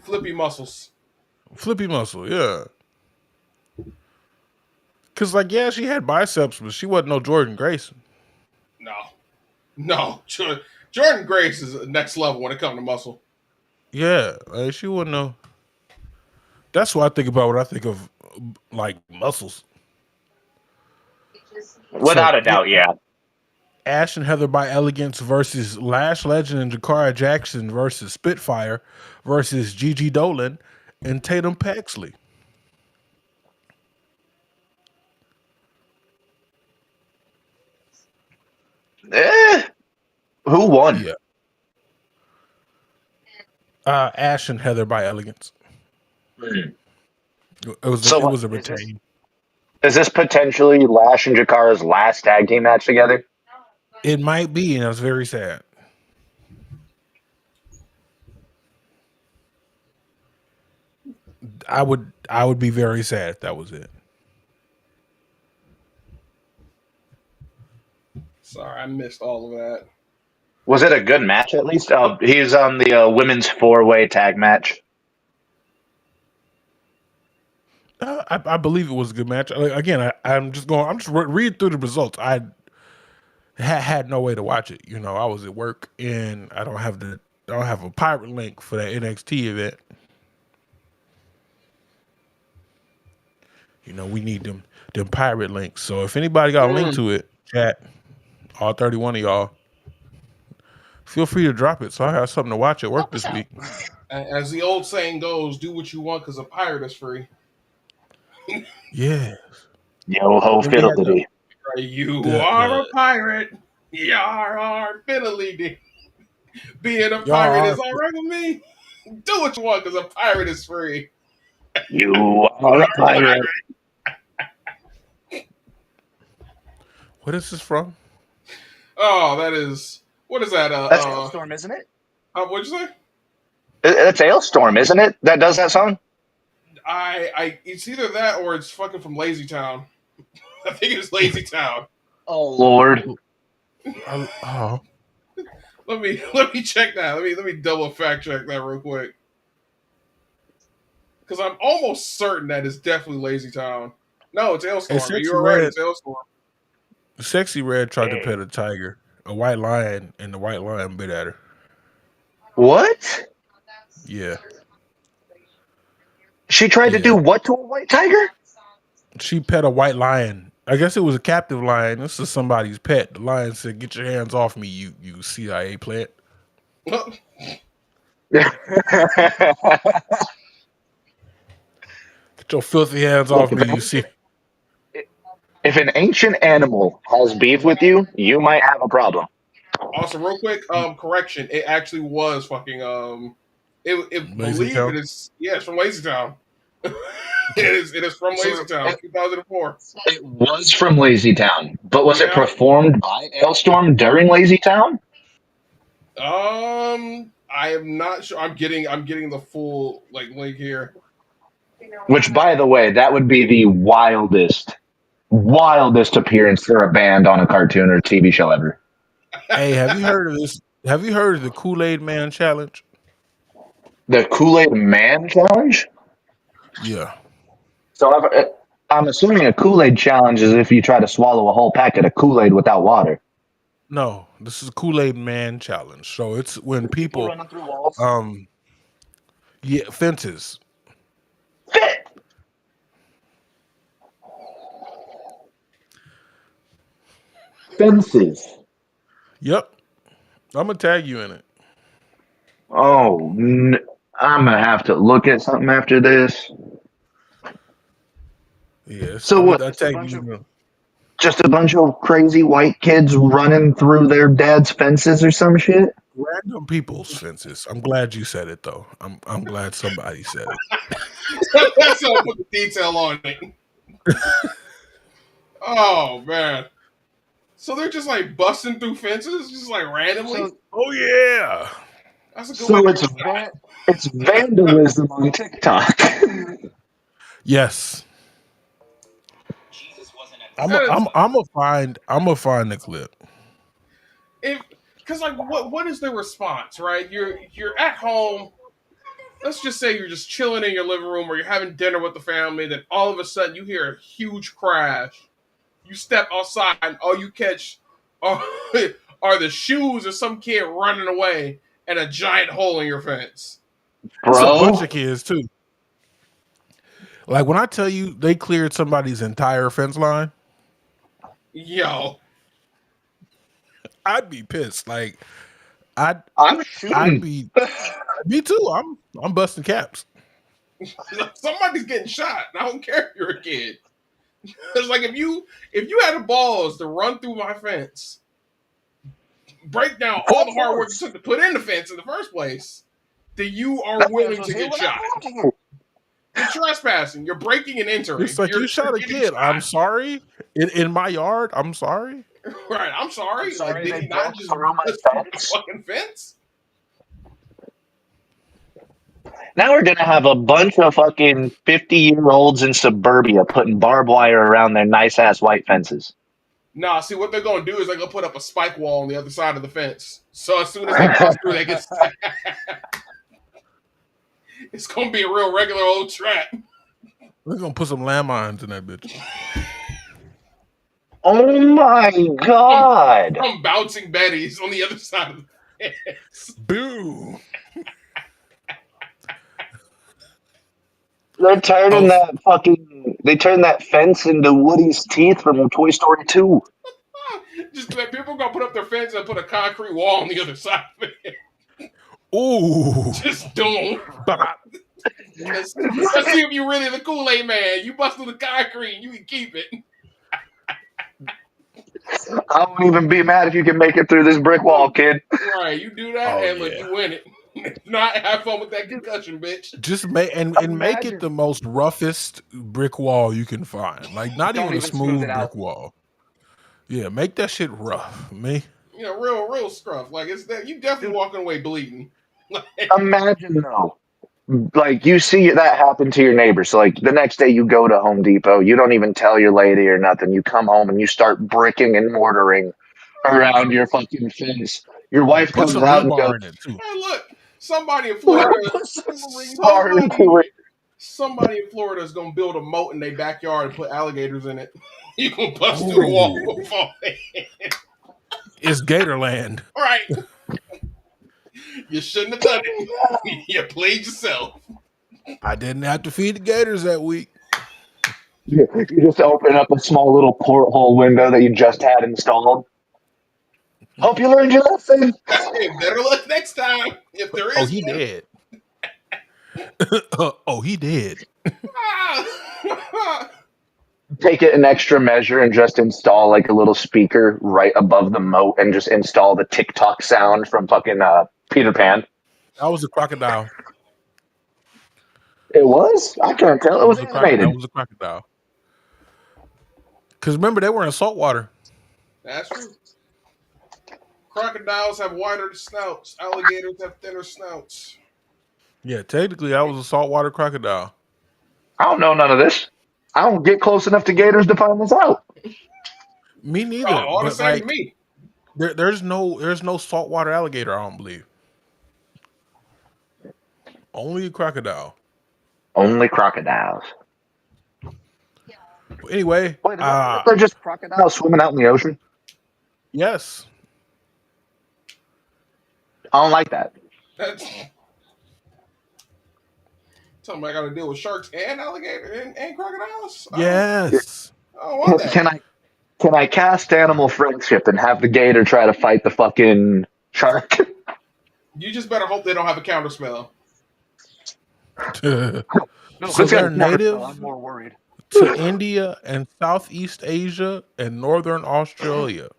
Flippy muscles. Flippy muscle, yeah. Cause like yeah, she had biceps, but she wasn't no Jordan Grace. No. No. Jordan Grace is next level when it comes to muscle. Yeah, like she wasn't no. That's what I think about when I think of like muscles. So Without a yeah, doubt, yeah. Ash and Heather by Elegance versus Lash Legend and Jakara Jackson versus Spitfire versus Gigi Dolan and Tatum Paxley. Who won? Yeah. Ash and Heather by Elegance. Hmm. It was So it was a is this, retain. is this potentially Lash and Jakara's last tag team match together? It might be, and that's very sad. I would be very sad if that was it. Sorry, I missed all of that. Was it a good match at least? He's on the women's 4-way tag match. I believe it was a good match. Again, I'm just read through the results. I had no way to watch it. I was at work and I don't have a pirate link for that NXT event. We need them pirate links. So if anybody got a link to it, chat, all 31 of y'all, feel free to drop it so I have something to watch at work this week. As the old saying goes, do what you want because a pirate is free. Yeah. Yo ho Then we had fiddle-diddy. You are a pirate. You are fiddly. Being a pirate is all right with me. Do what you want because a pirate is free. You are a pirate. What is this from? Oh, that is. What is that? That's Hailstorm, isn't it? What'd you say? That's Hailstorm, isn't it? That does that song? It's either that or it's fucking from Lazy Town. I think it's Lazy Town. Oh Lord. Oh. Let me check that. Let me double fact check that real quick. Because I'm almost certain that it's definitely Lazy Town. No, it's Hailstorm. You're right, it's Hailstorm. Sexy Red tried to pet a tiger, a white lion, and the white lion bit at her. What? Yeah. She tried to Yeah. do what to a white tiger? She pet a white lion. I guess it was a captive lion. This is somebody's pet. The lion said, "Get your hands off me, you CIA plant. Get your filthy hands Look, off me, you see." if an ancient animal has beef with you, you might have a problem. Also, real quick, correction. It actually was fucking it Lazy believe Town. it is it's from Lazy Town. It is from Lazy Town, 2004. It was from Lazy Town, but was it Yeah. performed by Ailstorm during Lazy Town? I am not sure. I'm getting the full link here. Which, by the way, that would be the wildest appearance for a band on a cartoon or TV show ever. Hey, have you heard of this? Have you heard of the Kool-Aid Man challenge? The Kool-Aid Man challenge? Yeah. So I'm assuming a Kool-Aid challenge is if you try to swallow a whole packet of Kool-Aid without water. No, this is Kool-Aid Man challenge. So it's when people running through walls. Yeah, fences. Fences. Yep. I'm gonna tag you in it. Oh, I'm gonna have to look at something after this. Yes. So what? I tag you. Just a bunch of crazy white kids running through their dad's fences or some shit? Random people's fences. I'm glad you said it though. I'm glad somebody said it. That's how I put the detail on it. Oh man. So they're just busting through fences, just randomly. Oh yeah. That's a good way. It's vandalism on TikTok. Yes. I'm gonna find the clip. Because what is the response, right? You're at home. Let's just say you're just chilling in your living room or you're having dinner with the family. Then all of a sudden you hear a huge crash. You step outside and all you catch are, are the shoes of some kid running away and a giant hole in your fence. It's a bunch Bro, of kids too. Like when I tell you they cleared somebody's entire fence line, Yo, I'd be pissed. Like I'd I'm shooting. be me too. I'm busting caps. somebody's getting shot. I don't care if you're a kid. It's like if you had the balls to run through my fence, break down all the hard work it took to put in the fence in the first place, then you are willing to get shot. You're trespassing. You're breaking and entering. It's like you shot a kid. I'm sorry. In my yard. I'm sorry. Right. I'm sorry. Did he not just through my bust through the fence? fucking fence? Now we're gonna have a bunch of fucking 50-year-olds in suburbia putting barbed wire around their nice ass white fences. Nah, see what they're gonna do is they're gonna put up a spike wall on the other side of the fence. So as soon as they bust through, they get stabbed. It's gonna be a real regular old trap. We're gonna put some landmines in that bitch. Oh my god! From bouncing Betty's on the other side of the fence. Boo! They're turning they turned that fence into Woody's teeth from Toy Story 2. Just like people are gonna put up their fence and put a concrete wall on the other side of it. Ooh! Just don't. Let's see if you're really the Kool-Aid man. You bust through the concrete, you can keep it. I won't even be mad if you can make it through this brick wall, kid. Right, you do that, and look, you win it. Not have fun with that concussion, bitch. Just make make it the most roughest brick wall you can find. Like not even a smooth brick wall. Yeah, make that shit rough, me. You know, real scruff. Like it's that you definitely walking away bleeding. Imagine though, like you see that happen to your neighbor. So like the next day you go to Home Depot, you don't even tell your lady or nothing. You come home and you start bricking and mortaring around your fucking fence. Your wife Put comes some out and rebar goes, in it too. Hey, look, somebody in Florida, somebody in Florida is gonna build a moat in their backyard and put alligators in it. You gonna bust through the wall and fall in. It's Gatorland. Right. You shouldn't have done it. You played yourself. I didn't have to feed the gators that week. You just open up a small little porthole window that you just had installed. Hope you learned your lesson. Hey, better luck next time if there Oh, is he one. did. Oh, he did. Ah. Take it an extra measure and just install like a little speaker right above the moat and just install the TikTok sound from fucking Peter Pan. That was a crocodile. It was? I can't tell. It was animated. That was a crocodile. Because remember, they were in salt water. That's true. Crocodiles have wider snouts. Alligators have thinner snouts. Yeah, technically, that was a saltwater crocodile. I don't know none of this. I don't get close enough to gators to find this out. Me neither. All the But same to like, me. there's no saltwater alligator. I don't believe. Only a crocodile. Only crocodiles. But anyway, Wait, they're just crocodiles swimming out in the ocean? yes. I don't like that. That's something I got to deal with sharks and alligators and crocodiles. Yes. I don't want that. Can I cast animal friendship and have the gator try to fight the fucking shark? You just better hope they don't have a counter spell. No, So who's got they're a counterspell? native I'm more worried. to India and Southeast Asia and Northern Australia.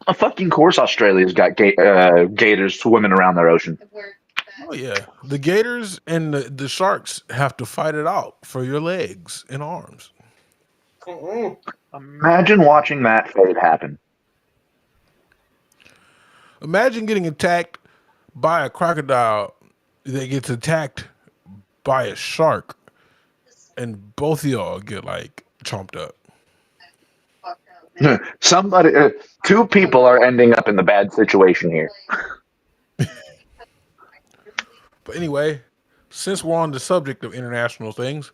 Of fucking course, Australia's got gators swimming around their ocean. Oh yeah, the gators and the sharks have to fight it out for your legs and arms. Mm-mm. Imagine watching that fate happen. Imagine getting attacked by a crocodile that gets attacked by a shark, and both of y'all get like chomped up. Somebody, two people are ending up in the bad situation here. But anyway, since we're on the subject of international things,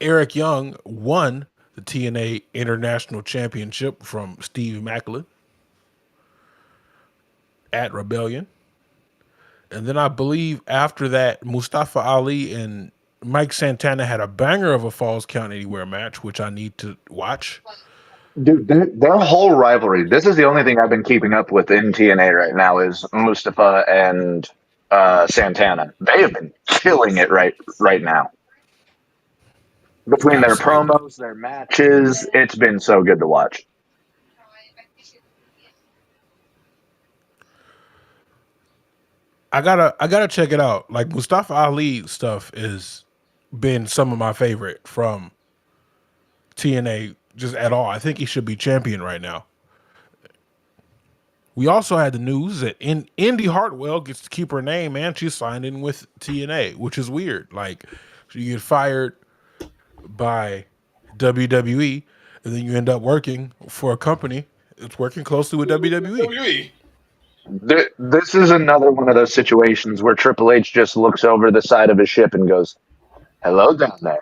Eric Young won the TNA International Championship from Steve Macklin at Rebellion. And then I believe after that, Mustafa Ali and Mike Santana had a banger of a Falls Count Anywhere match, which I need to watch. Dude, their whole rivalry. This is the only thing I've been keeping up with in TNA right now is Mustafa and Santana. They have been killing it right now. Between their Absolutely. promos, their matches, it's been so good to watch. I gotta check it out. Like Mustafa Ali stuff has been some of my favorite from TNA just at all. I think he should be champion right now. We also had the news that Indy Hartwell gets to keep her name and she's signed in with TNA, which is weird. Like you get fired by WWE and then you end up working for a company that's working closely with WWE. WWE. This is another one of those situations where Triple H just looks over the side of his ship and goes, "Hello down there."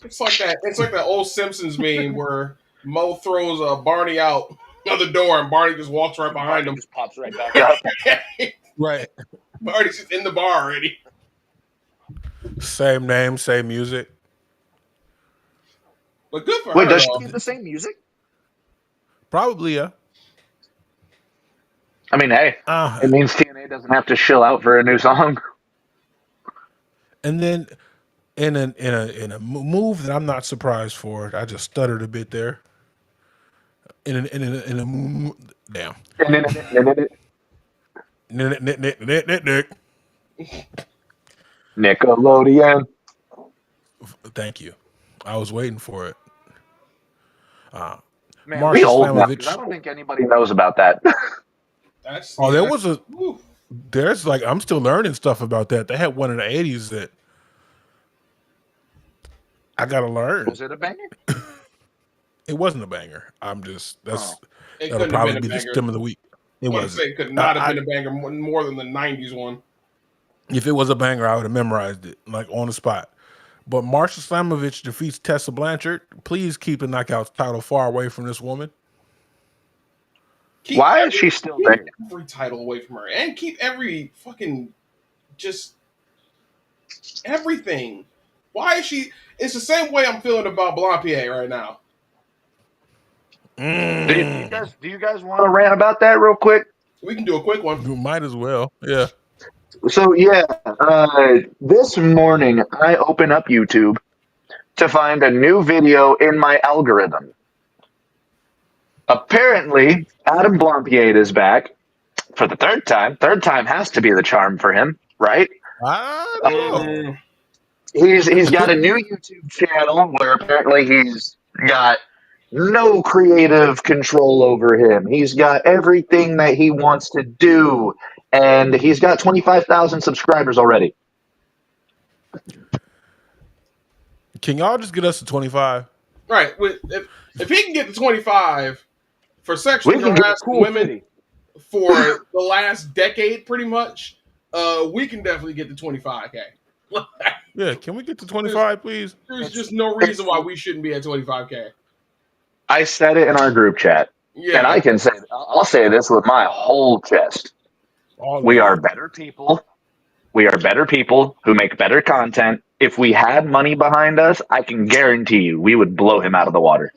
It's like that. It's like that old Simpsons meme where Mo throws Barney out of the door and Barney just walks right behind him. Just pops right back up. Right. Barney's just in the bar already. Same name, same music. But good for Wait, her. does she though. keep the same music? Probably, yeah. I mean, hey, it means TNA doesn't have to shill out for a new song. And then in a move that I'm not surprised for, I just stuttered a bit there. Damn. Nickelodeon. Thank you. I was waiting for it. Man, Marsha we old now, 'cause Slamovich. I don't think anybody knows about that. That's, Oh, yeah, there was there's like, I'm still learning stuff about that. They had one in the 80s that I gotta learn. Was it a banger? It wasn't a banger. That'll it couldn't have probably been a be the banger. stem of the week. It I want to wasn't. say it could not have been a banger more than the '90s one. If it was a banger, I would have memorized it, like on the spot. But Marsha Slamovich defeats Tessa Blanchard. Please keep the Knockouts title far away from this woman. Why is she still there? Every title away from her, and keep every fucking just Everything. Why is she? It's the same way I'm feeling about Blampier right now. Do you guys want to rant about that real quick? We can do a quick one. You might as well. Yeah. So this morning I open up YouTube to find a new video in my algorithm. Apparently, Adam Blampier is back for the third time. Third time has to be the charm for him, right? I don't know. Mm, He's got a new YouTube channel where apparently he's got no creative control over him. He's got everything that he wants to do, and he's got 25,000 subscribers already. Can y'all just get us to 25? right. If he can get to 25 for We sexually can get a harassing cool women city. for the last decade, pretty much, we can definitely get to 25K. Yeah, can we get to 25, please? There's just no reason why we shouldn't be at 25K. I said it in our group chat, Yeah. and I'll say this with my whole chest. We are better people. We are better people who make better content. If we had money behind us, I can guarantee you we would blow him out of the water.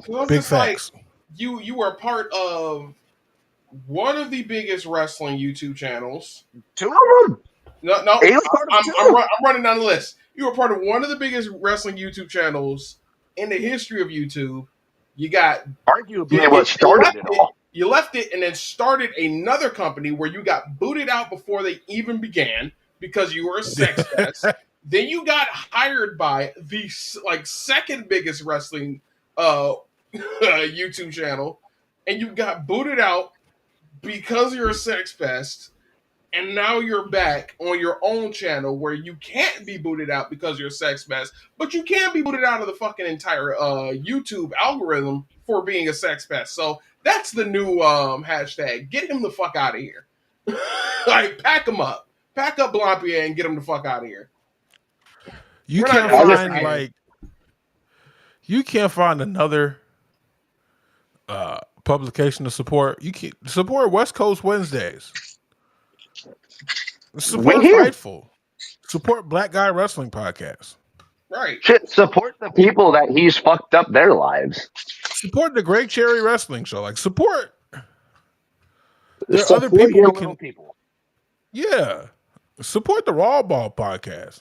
I'm Big just like, facts. you are part of one of the biggest wrestling YouTube channels. Two of them. No, He was part of I'm, two. I'm running down the list. You were part of one of the biggest wrestling YouTube channels in the history of YouTube. You got Arguably what started it all. You left it and then started another company where you got booted out before they even began because you were a sex pest. Then you got hired by the second biggest wrestling YouTube channel, and you got booted out because you're a sex pest. And now you're back on your own channel where you can't be booted out because you're a sex pest, but you can be booted out of the fucking entire YouTube algorithm for being a sex pest. So that's the new hashtag. Get him the fuck out of here. Like, pack him up. Pack up Blampier and get him the fuck out of here. You We're can't not doing this find again. you can't find another publication to support. You can support West Coast Wednesdays. Support We're here. Fightful. Support Black Guy Wrestling Podcast. Right. Shit, support the people that he's fucked up their lives. Support the Great Cherry Wrestling Show. Like support. There are Support other people your that little can. people. Yeah. Support the Raw Ball Podcast.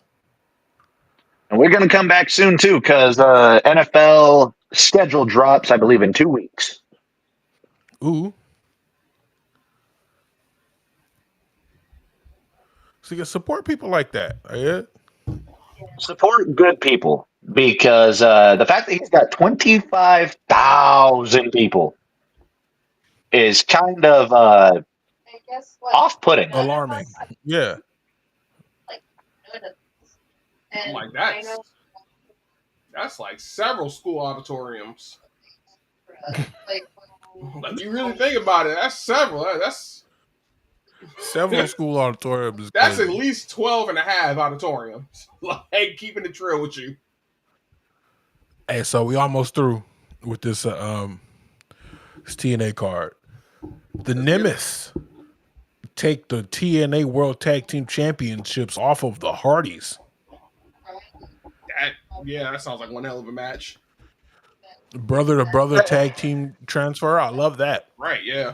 And we're going to come back soon, too, because NFL schedule drops, I believe, in 2 weeks. Ooh. So you can support people like that. Yeah. Support good people, because the fact that he's got 25,000 people is kind of off-putting. Alarming. Yeah. Like that's like several school auditoriums. Like, you really think about it, that's several. That's Several school auditoriums. That's at least 12 and a half auditoriums. Like, keeping it real with you. Hey, so we almost through with this this TNA card. The Nemesis take the TNA World Tag Team Championships off of the Hardys. That sounds like one hell of a match. Brother to brother tag team transfer. I love that. Right, yeah.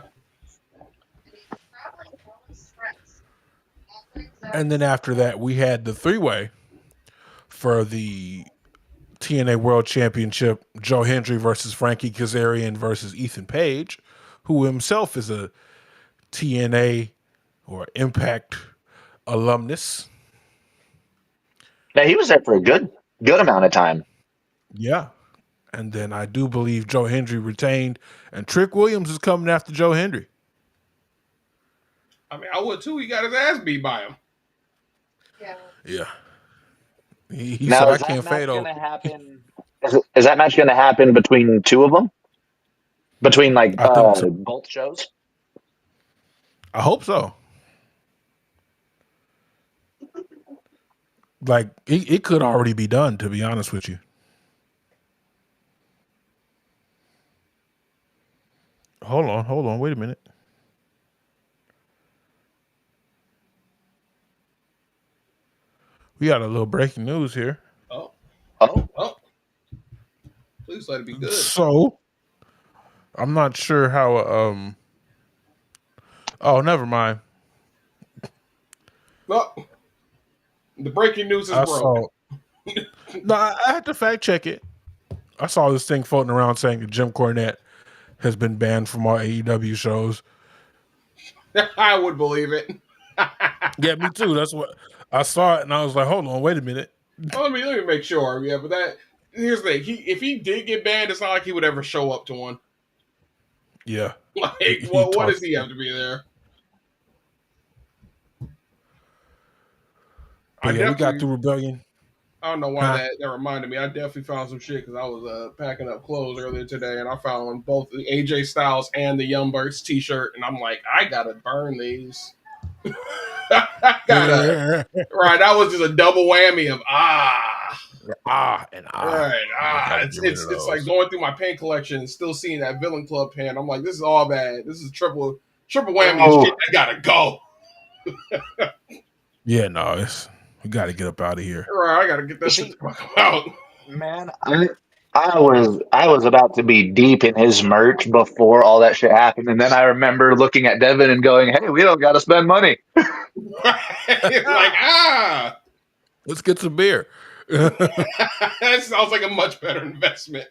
And then after that, we had the three-way for the TNA World Championship. Joe Hendry versus Frankie Kazarian versus Ethan Page, who himself is a TNA or Impact alumnus. Yeah, he was there for a good amount of time. Yeah. And then I do believe Joe Hendry retained, and Trick Williams is coming after Joe Hendry. I mean, I would too. He got his ass beat by him. Yeah. He said, I can't fade over. Is that match going to happen between two of them? Between, like, I think so. both shows? I hope so. Like, it could already be done, to be honest with you. Hold on. Wait a minute. We got a little breaking news here. Oh, Oh, oh, please let it be good. So I'm not sure how. Oh, never mind. No, the breaking news is I broken. saw. No, I had to fact check it. I saw this thing floating around saying that Jim Cornette has been banned from all AEW shows. I would believe it. Yeah, me too. That's what I saw it, and I was like, "Hold on, wait a minute." Let me make sure. Yeah, but here's the thing. If he did get banned, it's not like he would ever show up to one. Yeah, Like, he what talks. does he have to be there? I But yeah, we got definitely. through Rebellion. I don't know why Huh? that reminded me. I definitely found some shit because I was packing up clothes earlier today, and I found both the AJ Styles and the Young Bucks T-shirt, and I'm like, I gotta burn these. I gotta. Right, that was just a double whammy of And right, I got to It's get rid of it's it's like those. going through my pen collection and still seeing that Villain Club pen. I'm like, this is all bad. This is triple whammy of shit oh, that gotta go. Yeah, no, we got to get up out of here. Right, I gotta get that shit see, to come out. man, I was about to be deep in his merch before all that shit happened, and then I remember looking at Devin and going, "Hey, we don't got to spend money. It's like Let's get some beer. that sounds like a much better investment.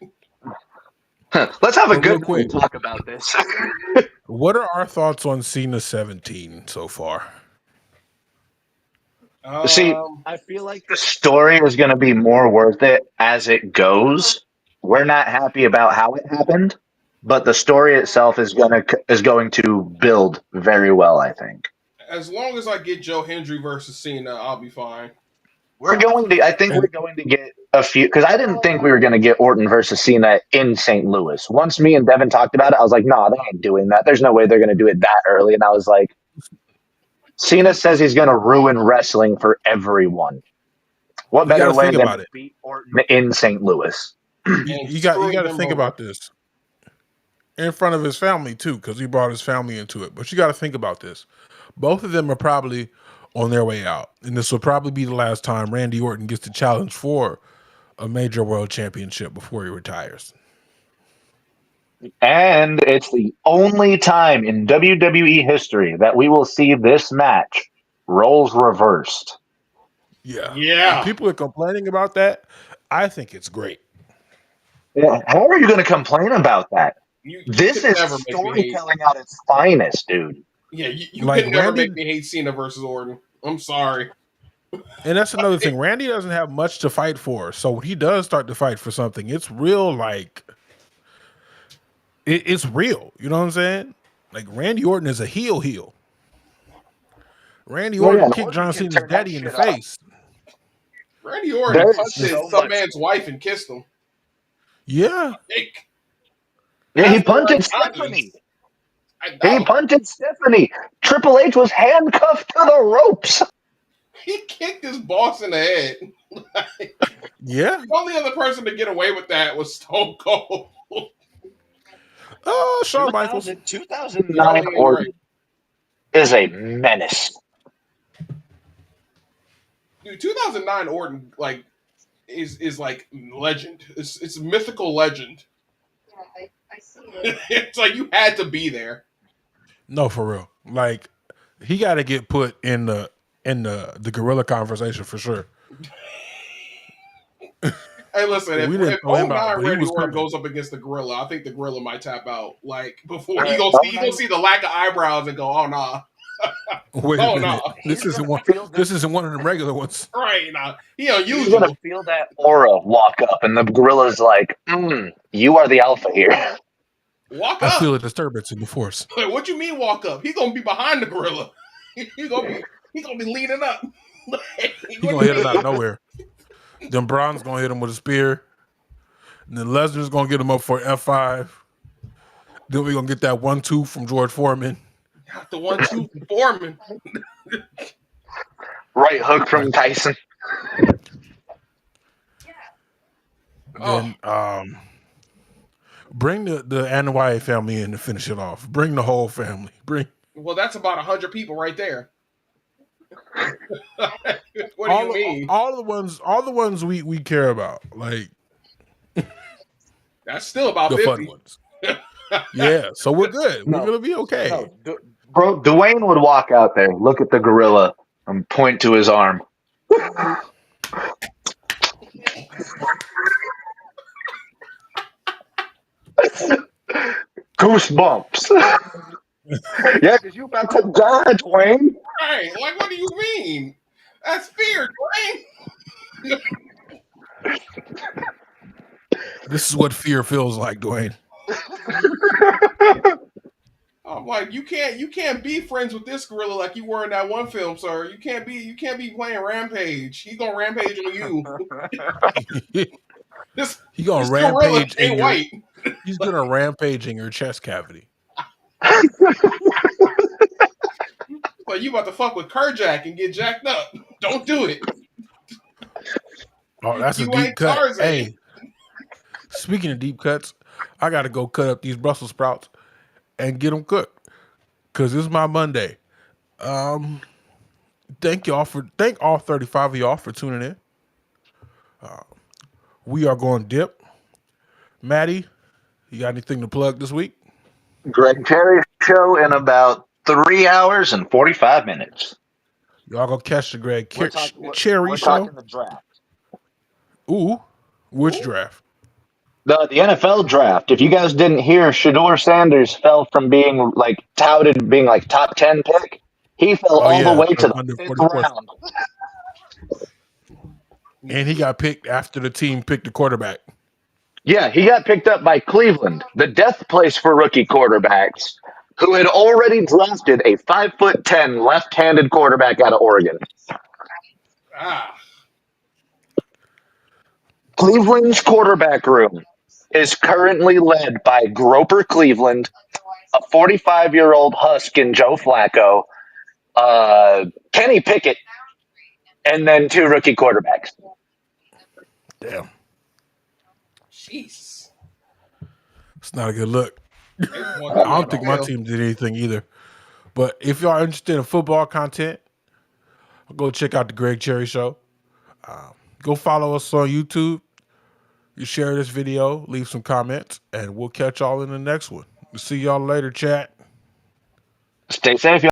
Let's have a But real good night quick, and talk about this." what are our thoughts on Cena 17 so far? See, Um, I feel like the story is going to be more worth it as it goes. We're not happy about how it happened, but the story itself is going to build very well, I think. as long as I get Joe Hendry versus Cena, I'll be fine. I think And we're going to get a few, because I didn't think we were going to get Orton versus Cena in St. Louis. Once me and Devin talked about it, I was like, nah, they ain't doing that. There's no way they're going to do it that early. And I was like, Cena says he's going to ruin wrestling for everyone. What you got better to way think than to about it. beat Orton in St. Louis? And You got screwing to them think over. about this in front of his family too, because he brought his family into it. But you got to think about this. Both of them are probably on their way out, and this will probably be the last time Randy Orton gets to challenge for a major world championship before he retires. And it's the only time in WWE history that we will see this match roles reversed. Yeah, and Yeah, people are complaining about that. I think it's great. Yeah, how are you going to complain about that? you This could is never make me hate. storytelling at its finest, dude. Yeah, you Like could never Randy, make me hate Cena versus Orton. I'm sorry. and that's another thing. Randy doesn't have much to fight for, so when he does start to fight for something, it's real. Like it's real. You know what I'm saying? Like Randy Orton is a heel. Randy Well, yeah, Orton and kicked Orton John can Cena's turn that daddy in the shit up. face. Randy Orton There is punched so some much. man's wife and kissed him. Yeah, Like, Yeah, has he the right punted Stephanie. confidence. I He know. punted Stephanie. Triple H was handcuffed to the ropes. He kicked his boss in the head. yeah. The only other person to get away with that was Stone Cold. Oh, Shawn Michaels. 2009 Y'all ain't right. Orton is a menace. Dude, 2009 Orton like is like legend. It's a mythical legend. I see it. It's like you had to be there. No, for real. Like he got to get put in the gorilla conversation for sure. Hey, listen, We if didn't throw him out, 09 but he Randy was Orton coming. goes up against the gorilla, I think the gorilla might tap out. Like before Uh, he 09 gonna see the lack of eyebrows and go, oh nah. Wait a Oh no. minute. This He's isn't gonna one. feel This this. isn't one of them regular ones. Right, nah. He He's gonna unusual. feel that aura walk up, and the gorilla's like, "You are the alpha here." Walk I up. feel a disturbance in the force. Like, what you mean walk up? He gonna be behind the gorilla. He gonna be leaning up. Like, He what gonna do hit you it out of mean? nowhere. Then Braun's gonna hit him with a spear. And then Lesnar's gonna get him up for F5. Then we're gonna get that 1-2 from George Foreman. Got the 1-2 from Foreman. Right hook from Like Tyson. Oh, then bring the Anoa'i family in to finish it off. Bring the whole family. Bring well, that's about 100 people right there. What do you mean? All the ones we care about, like That's still about the 50. fun ones. Yeah, so we're good. No. We're gonna be okay. No, bro, Dwayne would walk out there, look at the gorilla, and point to his arm. Goosebumps. Yeah, because you about to die, Dwayne. Right? Like, what do you mean? That's fear, Dwayne. This is what fear feels like, Dwayne. I'm like, you can't be friends with this gorilla like you were in that one film, sir. You can't be playing Rampage. He's gonna rampage on you. This He gonna gorilla rampage ain't in your. white. He's gonna rampage in your chest cavity. Like, you about to fuck with Kerjack and get jacked up. Don't do it. Oh, that's You a deep ain't cut. Tarzan. Hey, speaking of deep cuts, I got to go cut up these Brussels sprouts and get them cooked because this is my Monday. Thank all 35 of y'all for tuning in. We are going dip. Matty, you got anything to plug this week? Greg Terry show in about 3 hours and 45 minutes. Y'all go catch the Greg We're Cherry show. talking the draft. Ooh, which draft? The NFL draft. If you guys didn't hear, Shador Sanders fell from being like touted being like top 10 pick. He fell all the way to the under 5th 44th. round. And he got picked after the team picked the quarterback. Yeah, he got picked up by Cleveland, the death place for rookie quarterbacks, who had already drafted a 5'10" left-handed quarterback out of Oregon. Ah. Cleveland's quarterback room is currently led by Groper Cleveland, a 45-year-old Husk in Joe Flacco, Kenny Pickett, and then 2 rookie quarterbacks. Damn, Jeez. it's not a good look. I I don't think my team did anything either. But if y'all are interested in football content, go check out the Greg Cherry Show. Go follow us on YouTube. You share this video, leave some comments, and we'll catch y'all in the next one. See y'all later, chat. Stay safe, y'all.